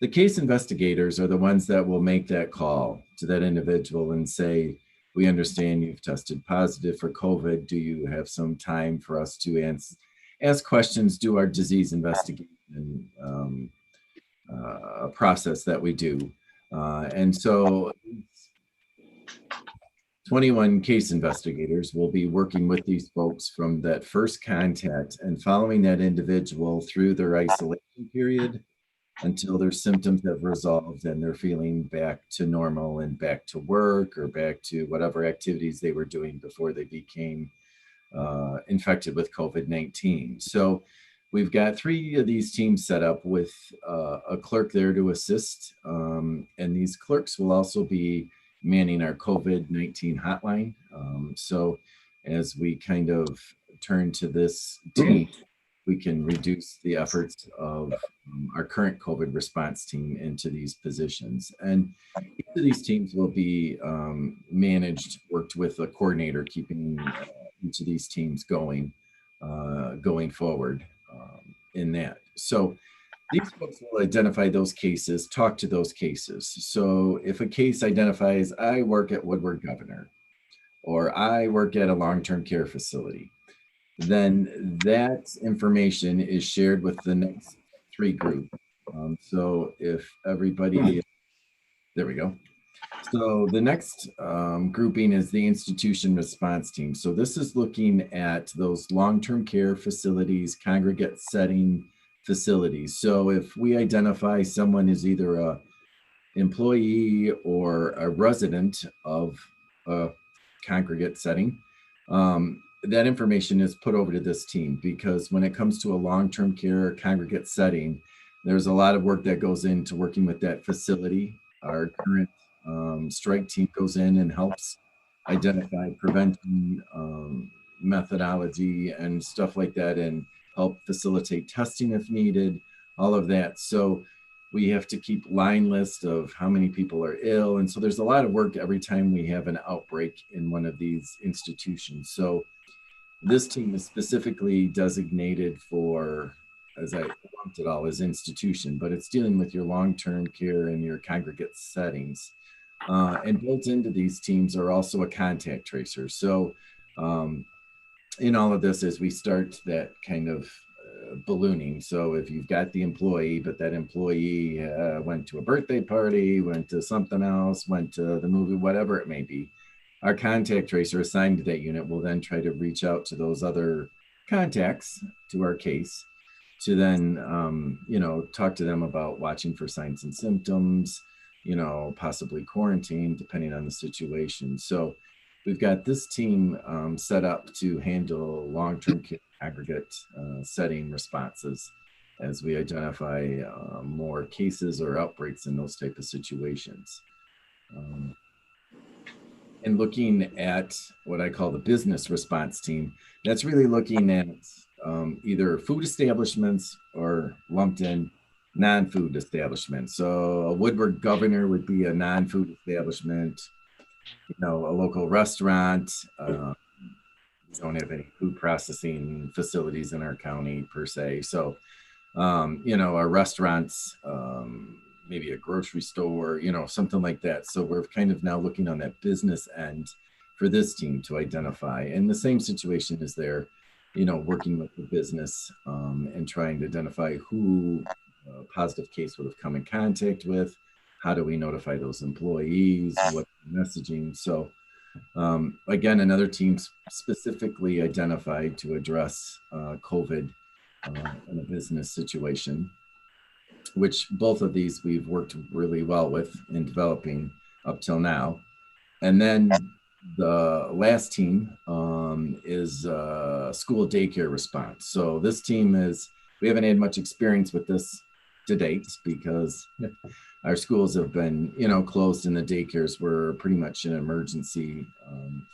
the case investigators are the ones that will make that call to that individual and say, we understand you've tested positive for COVID. Do you have some time for us to ask questions, do our disease investigation process that we do. And so 21 case investigators will be working with these folks from that first contact and following that individual through their isolation period until their symptoms have resolved and they're feeling back to normal and back to work or back to whatever activities they were doing before they became infected with COVID-19. So we've got 3 of these teams set up with a clerk there to assist. And these clerks will also be manning our COVID-19 hotline. So as we kind of turn to this team, we can reduce the efforts of our current COVID response team into these positions. And each of these teams will be managed, worked with a coordinator, keeping each of these teams going forward in that. So these folks will identify those cases, talk to those cases. So if a case identifies, I work at Woodward Governor, or I work at a long-term care facility, then that information is shared with the next three groups. So if everybody, there we go. So the next grouping is the institution response team. So this is looking at those long-term care facilities, congregate setting facilities. So if we identify someone is either a employee or a resident of a congregate setting, that information is put over to this team, because when it comes to a long-term care congregate setting, there's a lot of work that goes into working with that facility. Our current strike team goes in and helps identify prevention methodology and stuff like that, and help facilitate testing if needed, all of that. So we have to keep line lists of how many people are ill. And so there's a lot of work every time we have an outbreak in one of these institutions. So this team is specifically designated for, as I lumped it all as institution, but it's dealing with your long-term care and your congregate settings. And built into these teams are also a contact tracer. So in all of this, as we start that kind of ballooning. So if you've got the employee, but that employee went to a birthday party, went to something else, went to the movie, whatever it may be, our contact tracer assigned to that unit will then try to reach out to those other contacts to our case to then, talk to them about watching for signs and symptoms, possibly quarantine, depending on the situation. So we've got this team set up to handle long-term care aggregate setting responses as we identify more cases or outbreaks in those type of situations. And looking at what I call the business response team, that's really looking at either food establishments or lumped in non-food establishments. So a Woodward Governor would be a non-food establishment, a local restaurant. We don't have any food processing facilities in our county per se. So, our restaurants, maybe a grocery store, something like that. So we're kind of now looking on that business end for this team to identify. And the same situation is there, working with the business and trying to identify who a positive case would have come in contact with. How do we notify those employees? What messaging? So again, another team specifically identified to address COVID in a business situation, which both of these we've worked really well with in developing up till now. And then the last team is school daycare response. So this team we haven't had much experience with this to date because our schools have been, closed, and the daycares were pretty much an emergency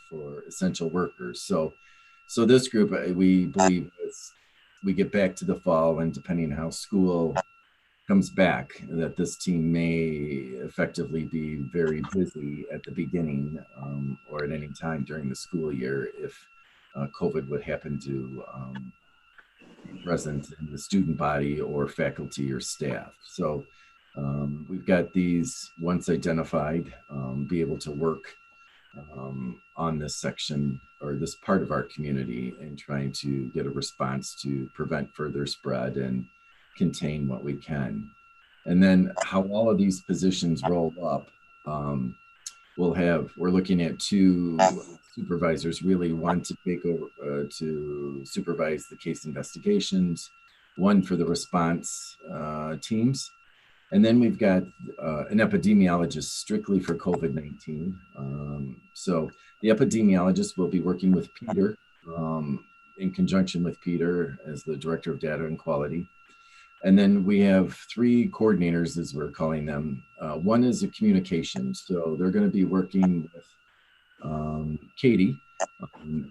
for essential workers. So this group, we believe, as we get back to the fall, and depending on how school comes back, that this team may effectively be very busy at the beginning or at any time during the school year if COVID would happen to be present in the student body or faculty or staff. So we've got these, once identified, be able to work on this section or this part of our community and trying to get a response to prevent further spread and contain what we can. And then how all of these positions roll up, we're looking at two supervisors, really, one to take over to supervise the case investigations, one for the response teams. And then we've got an epidemiologist strictly for COVID-19. So the epidemiologist will be working with Peter in conjunction with Peter as the Director of Data and Quality. And then we have three coordinators, as we're calling them. One is a communication. So they're going to be working with Katie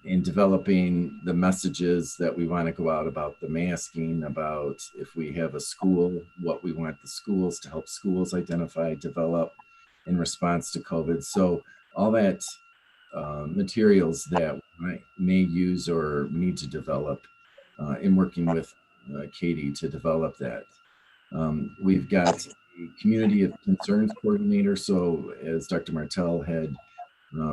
in developing the messages that we want to go out about the masking, about if we have a school, what we want the schools to help schools identify, develop in response to COVID. So all that materials that I may use or need to develop in working with Katie to develop that. We've got a community of concerns coordinator. So as Dr. Martell had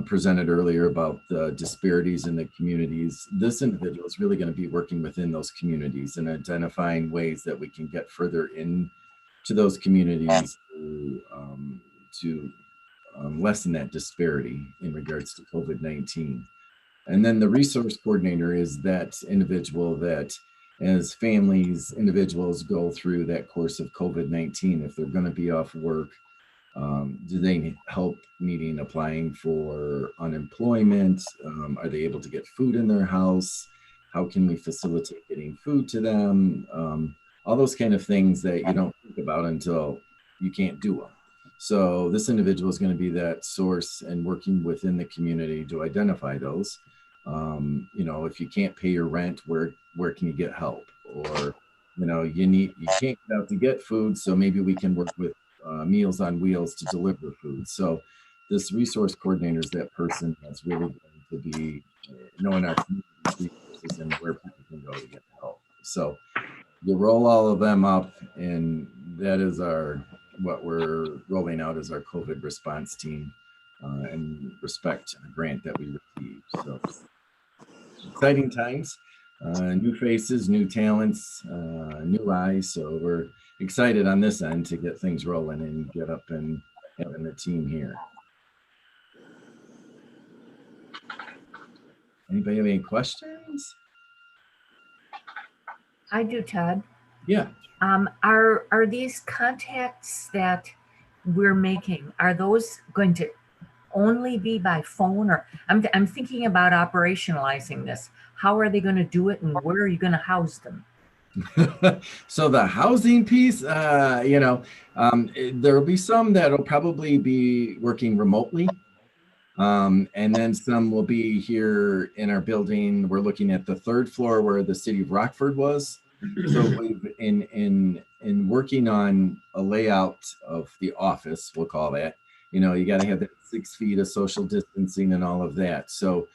presented earlier about the disparities in the communities, this individual is really going to be working within those communities and identifying ways that we can get further into those communities to lessen that disparity in regards to COVID-19. And then the resource coordinator is that individual that as families, individuals go through that course of COVID-19, if they're going to be off work, do they need help meeting applying for unemployment? Are they able to get food in their house? How can we facilitate getting food to them? All those kind of things that you don't think about until you can't do them. So this individual is going to be that source and working within the community to identify those. You know, if you can't pay your rent, where can you get help? Or, you know, you can't get out to get food, so maybe we can work with Meals on Wheels to deliver food. So this resource coordinator is that person that's really going to be knowing our community resources and where people can go to get help. So you roll all of them up, and that is what we're rolling out as our COVID response team and respect grant that we received. So exciting times, new faces, new talents, new eyes. So we're excited on this end to get things rolling and get up and having the team here. Anybody have any questions? I do, Todd. Yeah. Are these contacts that we're making, are those going to only be by phone? Or I'm thinking about operationalizing this. How are they going to do it, and where are you going to house them? So the housing piece, you know, there will be some that'll probably be working remotely. And then some will be here in our building. We're looking at the third floor where the city of Rockford was. So we've in working on a layout of the office, we'll call that, you know, you got to have that 6 feet of social distancing and all of that. So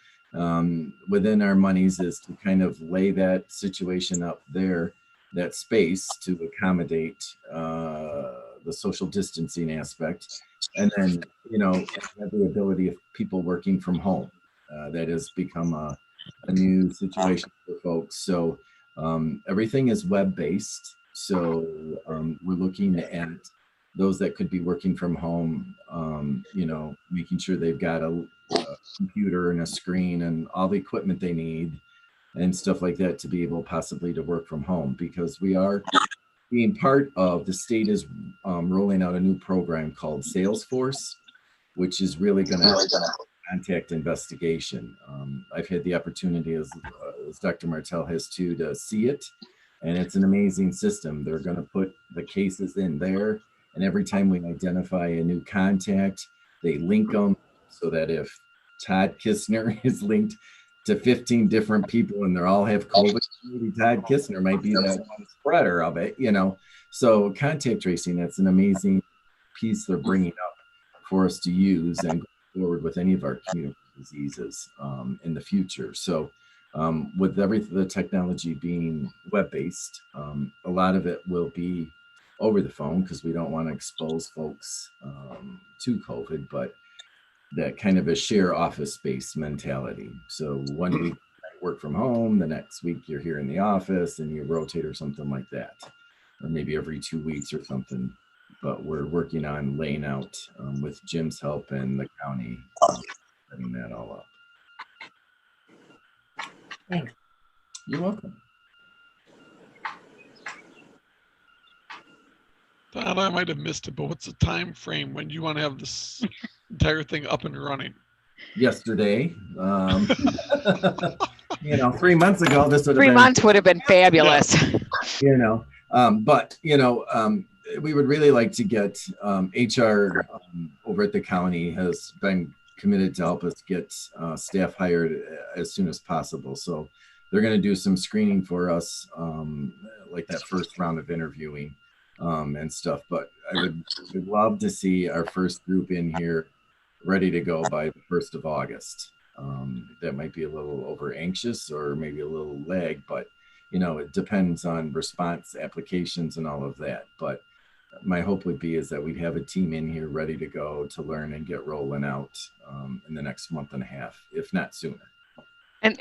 within our monies is to kind of lay that situation up there, that space to accommodate the social distancing aspect. And then, you know, have the ability of people working from home. That has become a new situation for folks. So everything is web-based. So we're looking at those that could be working from home, you know, making sure they've got a computer and a screen and all the equipment they need and stuff like that to be able possibly to work from home, because we are being part of, the state is rolling out a new program called Salesforce, which is really going to contact investigation. I've had the opportunity, as Dr. Martell has too, to see it, and it's an amazing system. They're going to put the cases in there, and every time we identify a new contact, they link them so that if Todd Kistner is linked to 15 different people and they all have COVID, maybe Todd Kistner might be that one spreader of it, you know. So contact tracing, that's an amazing piece they're bringing up for us to use and go forward with any of our communicable diseases in the future. So with the technology being web-based, a lot of it will be over the phone because we don't want to expose folks to COVID, but that kind of a share office space mentality. So 1 week I work from home, the next week you're here in the office and you rotate or something like that, or maybe every 2 weeks or something. But we're working on laying out with Jim's help and the county, setting that all up. Thanks. You're welcome. Todd, I might have missed it, but what's the time frame when you want to have this entire thing up and running? Yesterday, you know, 3 months ago, this would have 3 been, months would have been fabulous. you know, but you know, we would really like to get HR over at the county has been committed to help us get staff hired as soon as possible. So they're going to do some screening for us, like that first round of interviewing and stuff. But I would love to see our first group in here ready to go by the 1st of August. That might be a little over anxious or maybe a little lag, but it depends on response applications and all of that. But my hope would be is that we'd have a team in here ready to go to learn and get rolling out in the next month and a half, if not sooner. And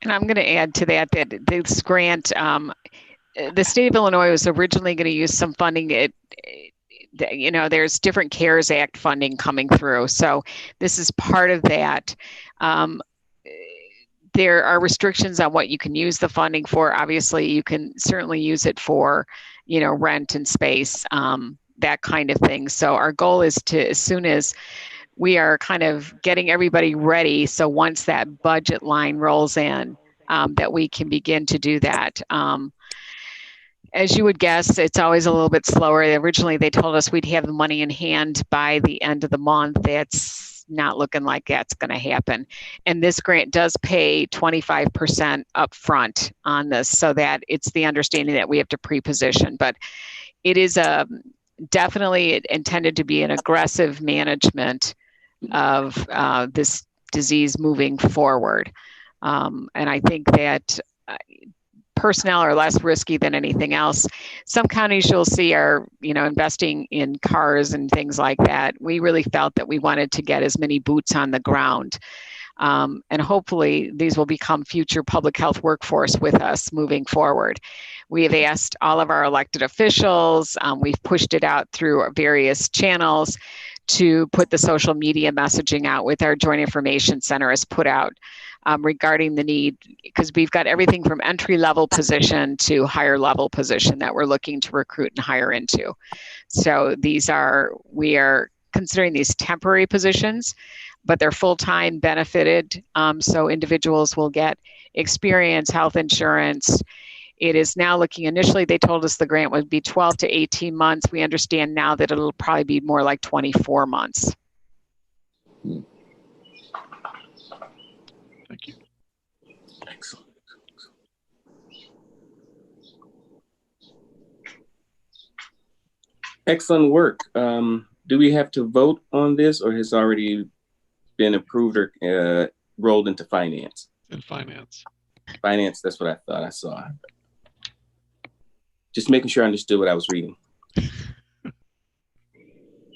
I'm going to add to that this grant, the state of Illinois was originally going to use some funding. There's different CARES Act funding coming through. So this is part of that. There are restrictions on what you can use the funding for. Obviously, you can certainly use it for, rent and space, that kind of thing. So our goal is to, as soon as we are kind of getting everybody ready, so once that budget line rolls in, that we can begin to do that. As you would guess, it's always a little bit slower. Originally, they told us we'd have the money in hand by the end of the month. That's not looking like that's going to happen. And this grant does pay 25% upfront on this, so that it's the understanding that we have to pre-position. But it is definitely intended to be an aggressive management of this disease moving forward. And I think that personnel are less risky than anything else. Some counties you'll see are, investing in cars and things like that. We really felt that we wanted to get as many boots on the ground. And hopefully these will become future public health workforce with us moving forward. We have asked all of our elected officials, we've pushed it out through various channels to put the social media messaging out with our Joint Information Center has put out regarding the need, because we've got everything from entry-level position to higher level position that we're looking to recruit and hire into. So we are considering these temporary positions, but they're full-time benefited. So individuals will get experience, health insurance. It is now looking, initially they told us the grant would be 12 to 18 months. We understand now that it'll probably be more like 24 months. Thank you. Excellent. Excellent work. Do we have to vote on this, or has already been approved or rolled into finance? In finance. Finance, that's what I thought I saw. Just making sure I understood what I was reading.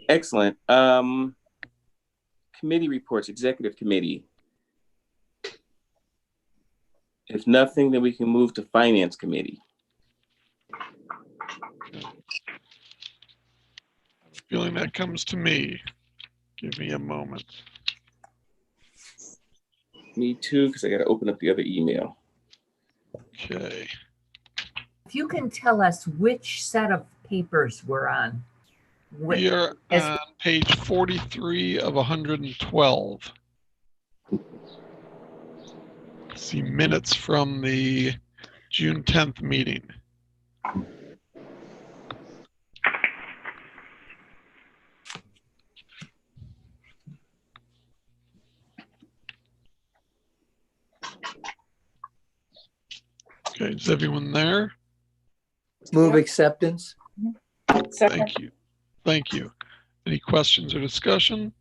Excellent. Committee reports, executive committee. If nothing, then we can move to finance committee. Feeling that comes to me. Give me a moment. Me too, because I got to open up the other email. Okay. If you can tell us which set of papers we're on. We are on page 43 of 112. See minutes from the June 10th meeting. Okay, is everyone there? Move acceptance. Thank you. Thank you. Any questions or discussion?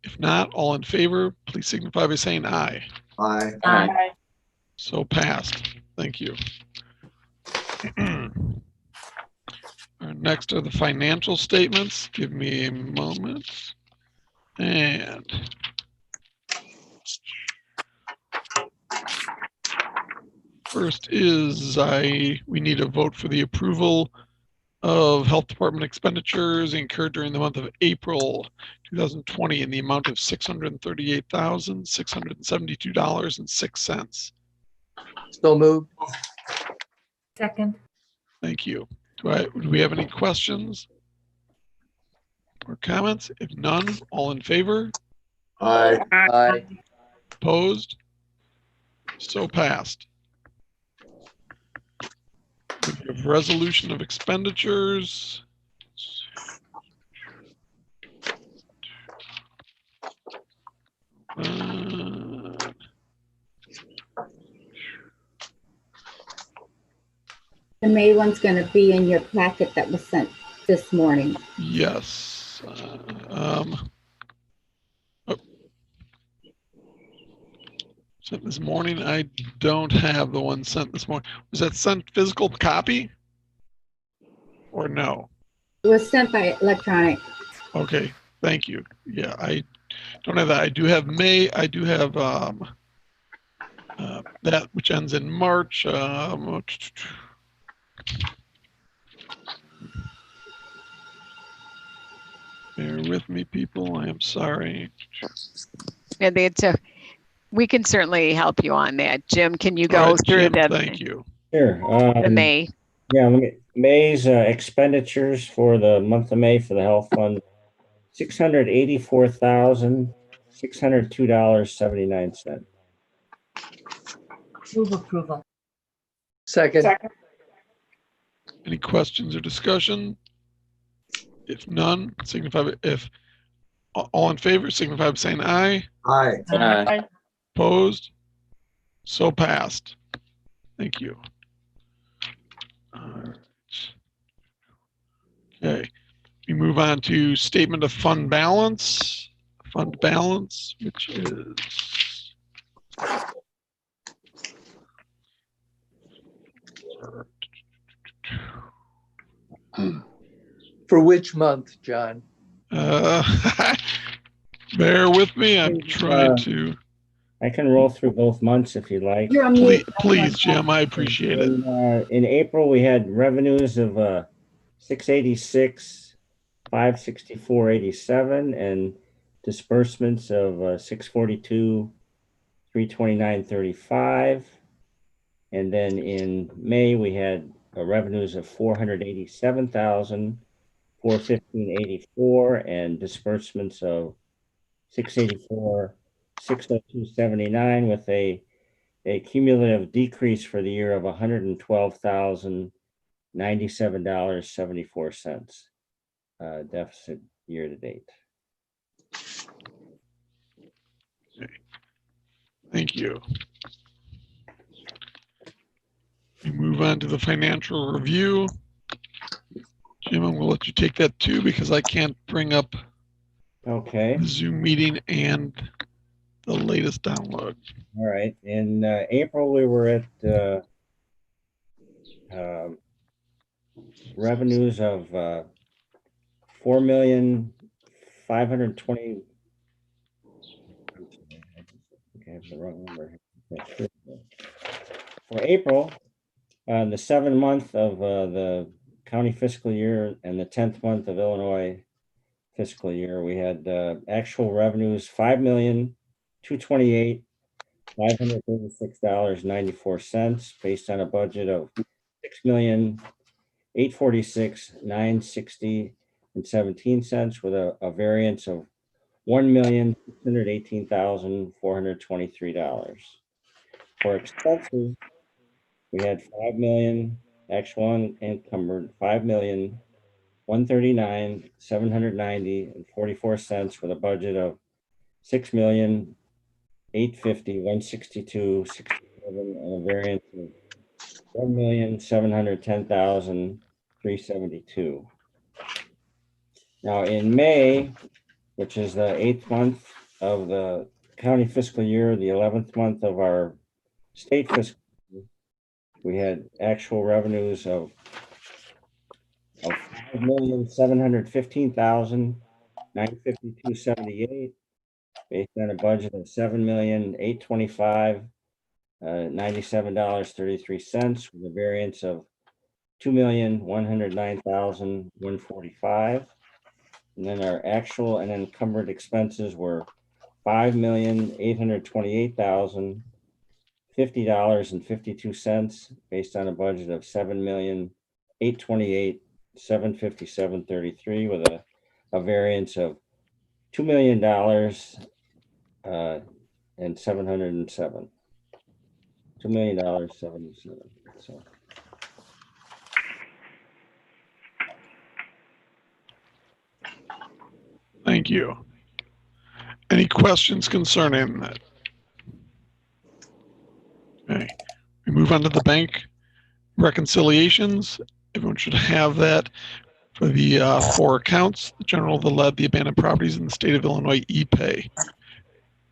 If not, all in favor, please signify by saying aye. Aye. Aye. So passed. Thank you. Next are the financial statements. Give me a moment. And first is we need a vote for the approval of health department expenditures incurred during the month of April 2020 in the amount of $638,672.06. So moved. Second. Thank you. Do we have any questions or comments? If none, all in favor? Aye. Aye. Opposed? So passed. We have resolution of expenditures. The May one's going to be in your packet that was sent this morning. Yes. Sent this morning. I don't have the one sent this morning. Was that sent physical copy? Or no? It was sent by electronic. Okay, thank you. Yeah, I don't have that. I do have May. I do have that which ends in March. Bear with me, people. I am sorry. And we can certainly help you on that. Jim, can you All go right, through Jim, thank you. Sure. the May? Yeah, May's expenditures for the month of May for the health fund, $684,602.79. Move approval. Second. Any questions or discussion? If none, signify if all in favor, signify by saying aye. Aye. Aye. Opposed? So passed. Thank you. All right. Okay, we move on to statement of fund balance. Fund balance, which is For which month, John? bear with me. I'm trying to. I can roll through both months if you'd like. You're on mute. Please, Jim, I appreciate it. In April, we had revenues of 686, 564.87, and disbursements of 642, 329.35. And then in May, we had revenues of 487,415.84 and disbursements of 684, 602.79 with a cumulative decrease for the year of $112,097.74 deficit year to date. Thank you. We move on to the financial review. Jim, I'm going to let you take that too because I can't bring up Okay. the Zoom meeting and the latest download. All right. In April, we were at revenues of 4,520,000. I have the wrong number. For April, the 7th month of the county fiscal year and the 10th month of Illinois fiscal year, we had actual revenues $5,228,536.94 based on a budget of $6,846,960.17 with a variance of $1,618,423. For expenses, we had 5,000,000 actual unencumbered, 5,139,790.44 with a budget of 6,850,162.67 and a variance of 1,710,372. Now in May, which is the 8th month of the county fiscal year, the 11th month of our state fiscal year, we had actual revenues of 5,715,952.78 based on a budget of $7,825,97.33 with a variance of $2,109,145. And then our actual and encumbered expenses were $5,828,050.52 based on a budget of $7,828,757.33 with a variance of $2 million and 707. $2 million 77. So. Thank you. Any questions concerning that? Okay, we move on to the bank. reconciliations. Everyone should have that for the 4 accounts: the general, the lead, the abandoned properties, and the state of Illinois e-pay.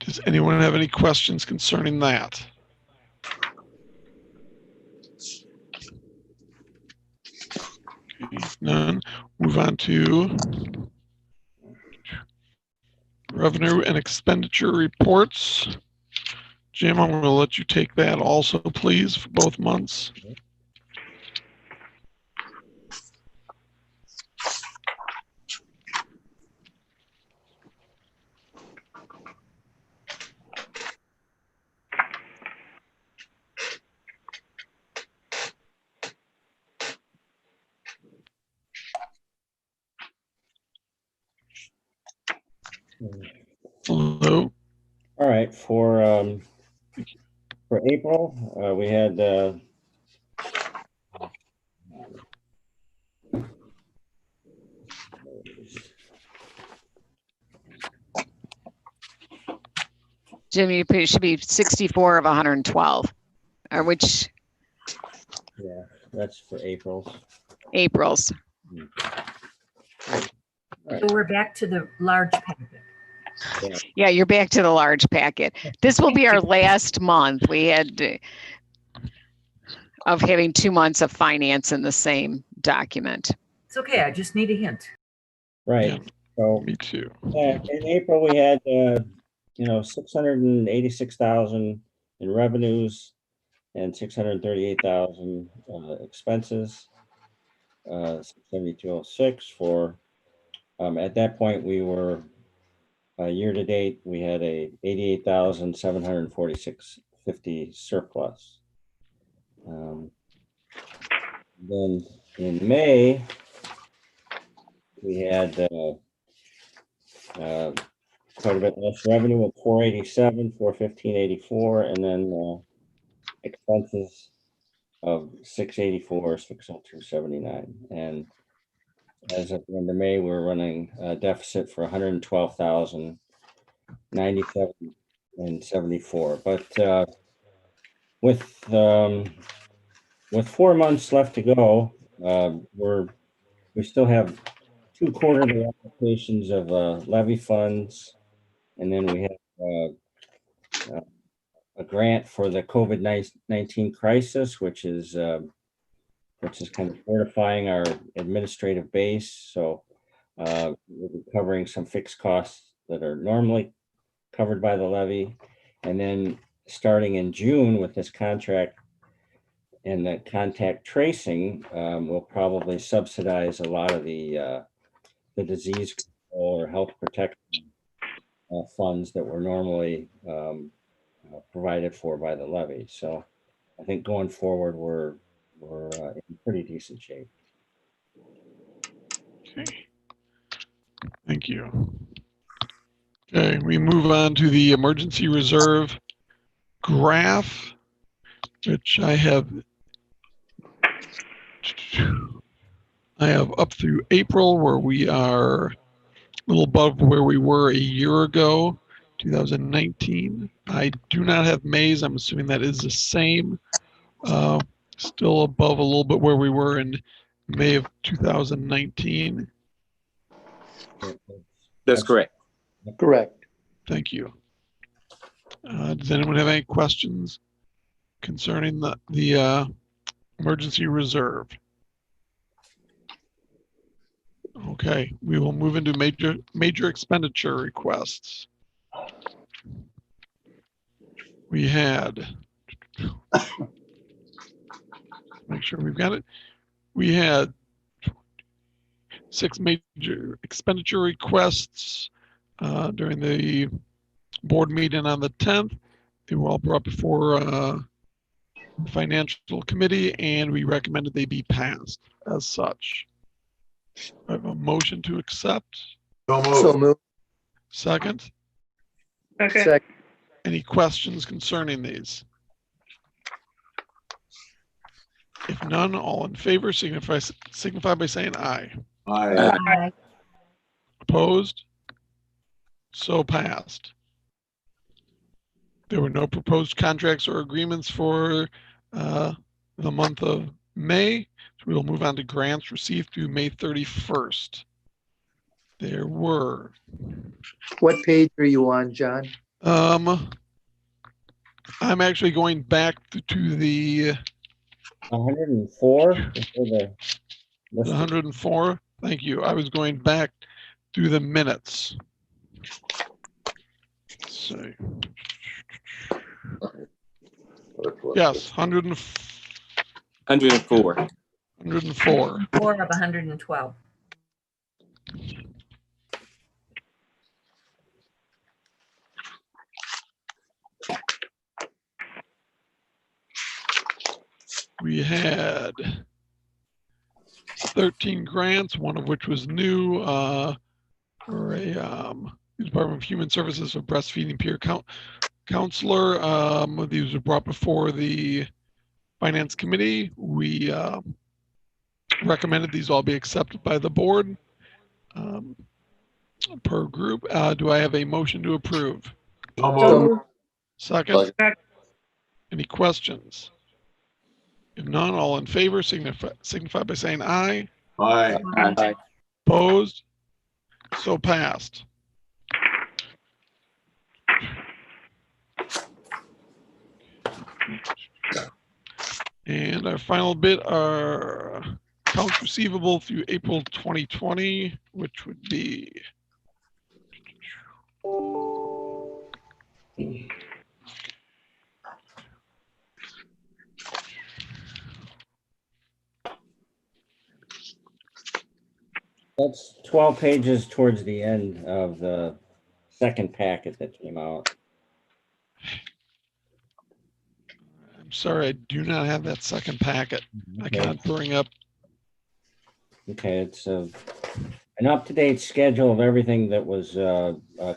Does anyone have any questions concerning that? Okay, none. Move on to revenue and expenditure reports. Jim, I'm going to let you take that also, please, for both months. Hello. All right, for April, we had Jimmy, it should be 64 of 112, or which yeah, that's for April's. April's. So we're back to the large packet. Yeah, you're back to the large packet. This will be our last month. We had of having 2 months of finance in the same document. It's okay. I just need a hint. Right. Yeah, So me too. in April, we had 686,000 in revenues and 638,000 expenses. 7206 for. At that point, we were year to date. We had a 88,746.50 surplus. Then in May, we had quite a bit less revenue of 487, 415.84, and then expenses of 684, 602.79. And as of the end of May, we're running a deficit for 112,097.74. But with 4 months left to go, we still have 2 quarterly applications of levy funds, and then we have a grant for the COVID-19 crisis, which is kind of fortifying our administrative base. So we'll be covering some fixed costs that are normally covered by the levy, and then starting in June with this contract and the contact tracing, we'll probably subsidize a lot of the disease control or health protection funds that were normally provided for by the levy. So I think going forward, we're in pretty decent shape. Okay. Thank you. Okay, we move on to the emergency reserve graph, which I have up through April, where we are a little above where we were a year ago, 2019. I do not have May's. I'm assuming that is the same. Still above a little bit where we were in May of 2019. That's correct. Correct. Thank you. Does anyone have any questions concerning the emergency reserve? Okay, we will move into major expenditure requests. We had, make sure we've got it. We had 6 major expenditure requests during the board meeting on the 10th. They were all brought before the financial committee, and we recommended they be passed as such. I have a motion to accept. So moved. Second. Okay. Second. Any questions concerning these? If none, all in favor signify by saying aye. Aye. Opposed? So passed. There were no proposed contracts or agreements for the month of May. So we'll move on to grants received through May 31st. There were. What page are you on, John? I'm actually going back to the 104. 104. Thank you. I was going back through the minutes. Let's see. Yes, 104. 104. 4 of 112. We had 13 grants, one of which was new for a Department of Human Services for breastfeeding peer counselor. These were brought before the Finance Committee. We recommended these all be accepted by the board per group. Do I have a motion to approve? So moved. Second? Any questions? If none, all in favor signify by saying aye. Aye. Aye. Opposed? So passed. And our final bit are accounts receivable through April 2020, which would be That's 12 pages towards the end of the second packet that came out. I'm sorry, I do not have that second packet. I cannot bring up. Okay, it's an up-to-date schedule of everything that was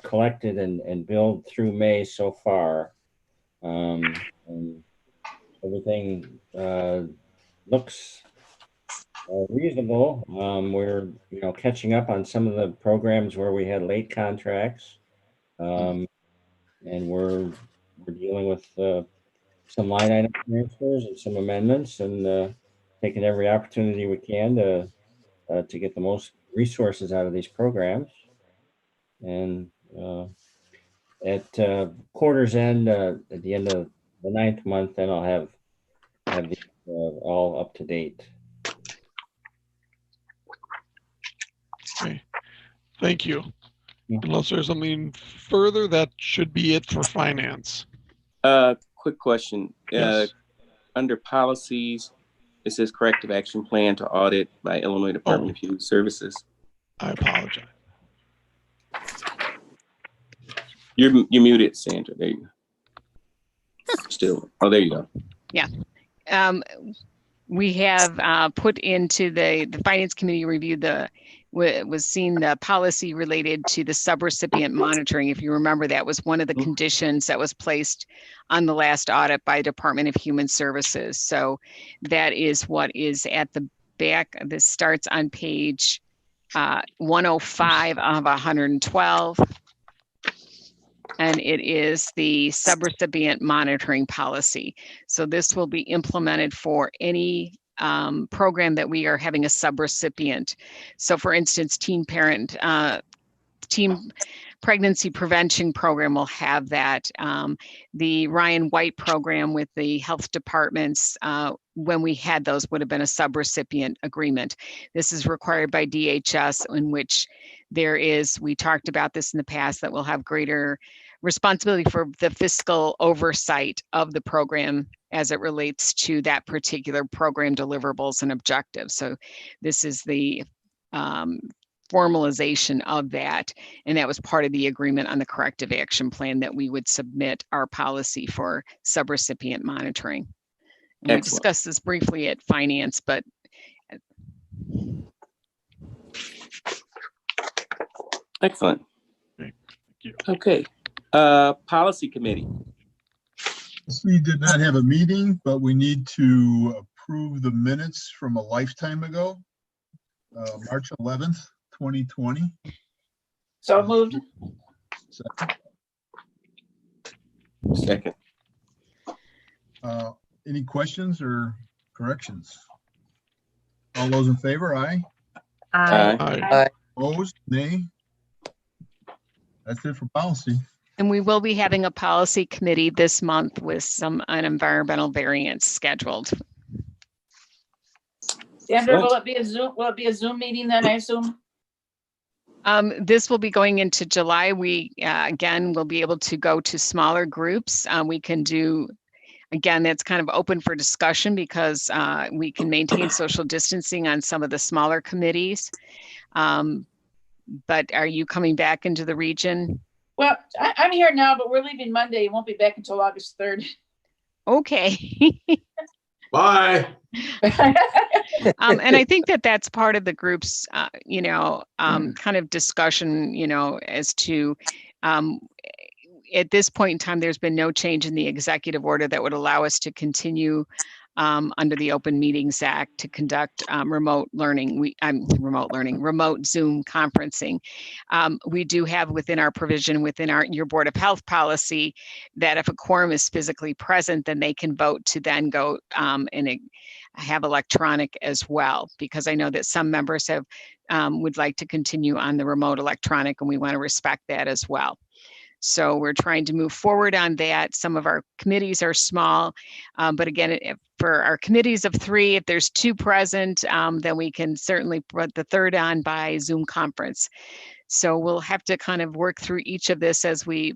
collected and billed through May so far. And everything looks reasonable. We're catching up on some of the programs where we had late contracts, and we're dealing with some line item transfers and some amendments, and taking every opportunity we can to get the most resources out of these programs. And at quarter's end, at the end of the 9th month, then I'll have these all up to date. Okay, thank you. Unless there's something further, that should be it for finance. Quick question. Yes. Under policies, it says corrective action plan to audit by Illinois Department of Human Services. I apologize. You're muted, Sandra. There you go. Still. Oh, there you go. Yeah. We have put into the Finance Committee review was seen the policy related to the subrecipient monitoring. If you remember, that was one of the conditions that was placed on the last audit by Department of Human Services. So that is what is at the back. This starts on page 105 of 112. And it is the subrecipient monitoring policy. So this will be implemented for any program that we are having a subrecipient. So for instance, teen pregnancy prevention program will have that. The Ryan White program with the health departments, when we had those, would have been a subrecipient agreement. This is required by DHS, in which we talked about this in the past, that we'll have greater responsibility for the fiscal oversight of the program as it relates to that particular program deliverables and objectives. So this is the formalization of that. And that was part of the agreement on the corrective action plan, that we would submit our policy for subrecipient monitoring. And we discussed this briefly at finance, but Excellent. Thank you. Okay. Policy Committee. We did not have a meeting, but we need to approve the minutes from a lifetime ago, March 11th, 2020. So moved. Second. Any questions or corrections? All those in favor, aye. Aye. Aye. Opposed, nay. That's it for policy. And we will be having a policy committee this month with some an environmental variance scheduled. Sandra, will it be a Zoom meeting then, I assume? This will be going into July. We, again, will be able to go to smaller groups. We can do, again, that's kind of open for discussion because we can maintain social distancing on some of the smaller committees. But are you coming back into the region? Well, I'm here now, but we're leaving Monday. Won't be back until August 3rd. Okay. Bye. And I think that that's part of the group's, kind of discussion, as to, at this point in time, there's been no change in the executive order that would allow us to continue under the Open Meetings Act to conduct remote Zoom conferencing. We do have within our provision, within your Board of Health policy, that if a quorum is physically present, then they can vote to then go and have electronic as well, because I know that some members have would like to continue on the remote electronic, and we want to respect that as well. So we're trying to move forward on that. Some of our committees are small, but again, for our committees of 3, if there's 2 present, then we can certainly put the 3rd on by Zoom conference. So we'll have to kind of work through each of this as we,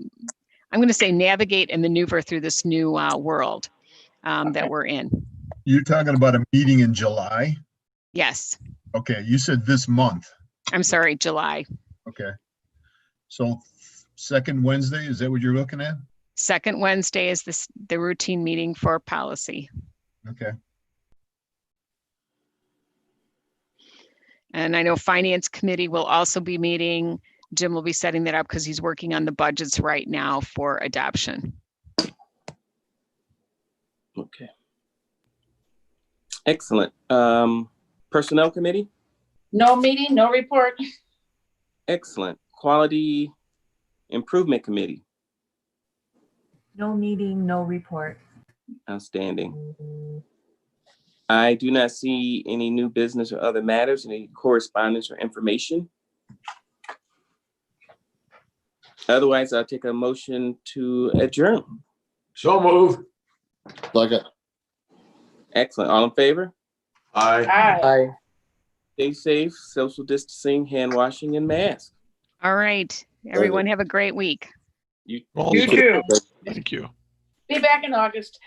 I'm going to say, navigate and maneuver through this new world that we're in. You're talking about a meeting in July? Yes. Okay, you said this month. I'm sorry, July. Okay. So second Wednesday, is that what you're looking at? Second Wednesday is the routine meeting for policy. Okay. And I know Finance Committee will also be meeting. Jim will be setting that up because he's working on the budgets right now for adoption. Okay. Excellent. Personnel Committee? No meeting, no report. Excellent. Quality Improvement Committee? No meeting, no report. Outstanding. I do not see any new business or other matters, any correspondence or information. Otherwise, I'll take a motion to adjourn. So move. Second. Excellent. All in favor? Aye. Aye. Stay safe, social distancing, hand washing, and mask. All right. Everyone have a great week. You Also, too. thank you. Be back in August.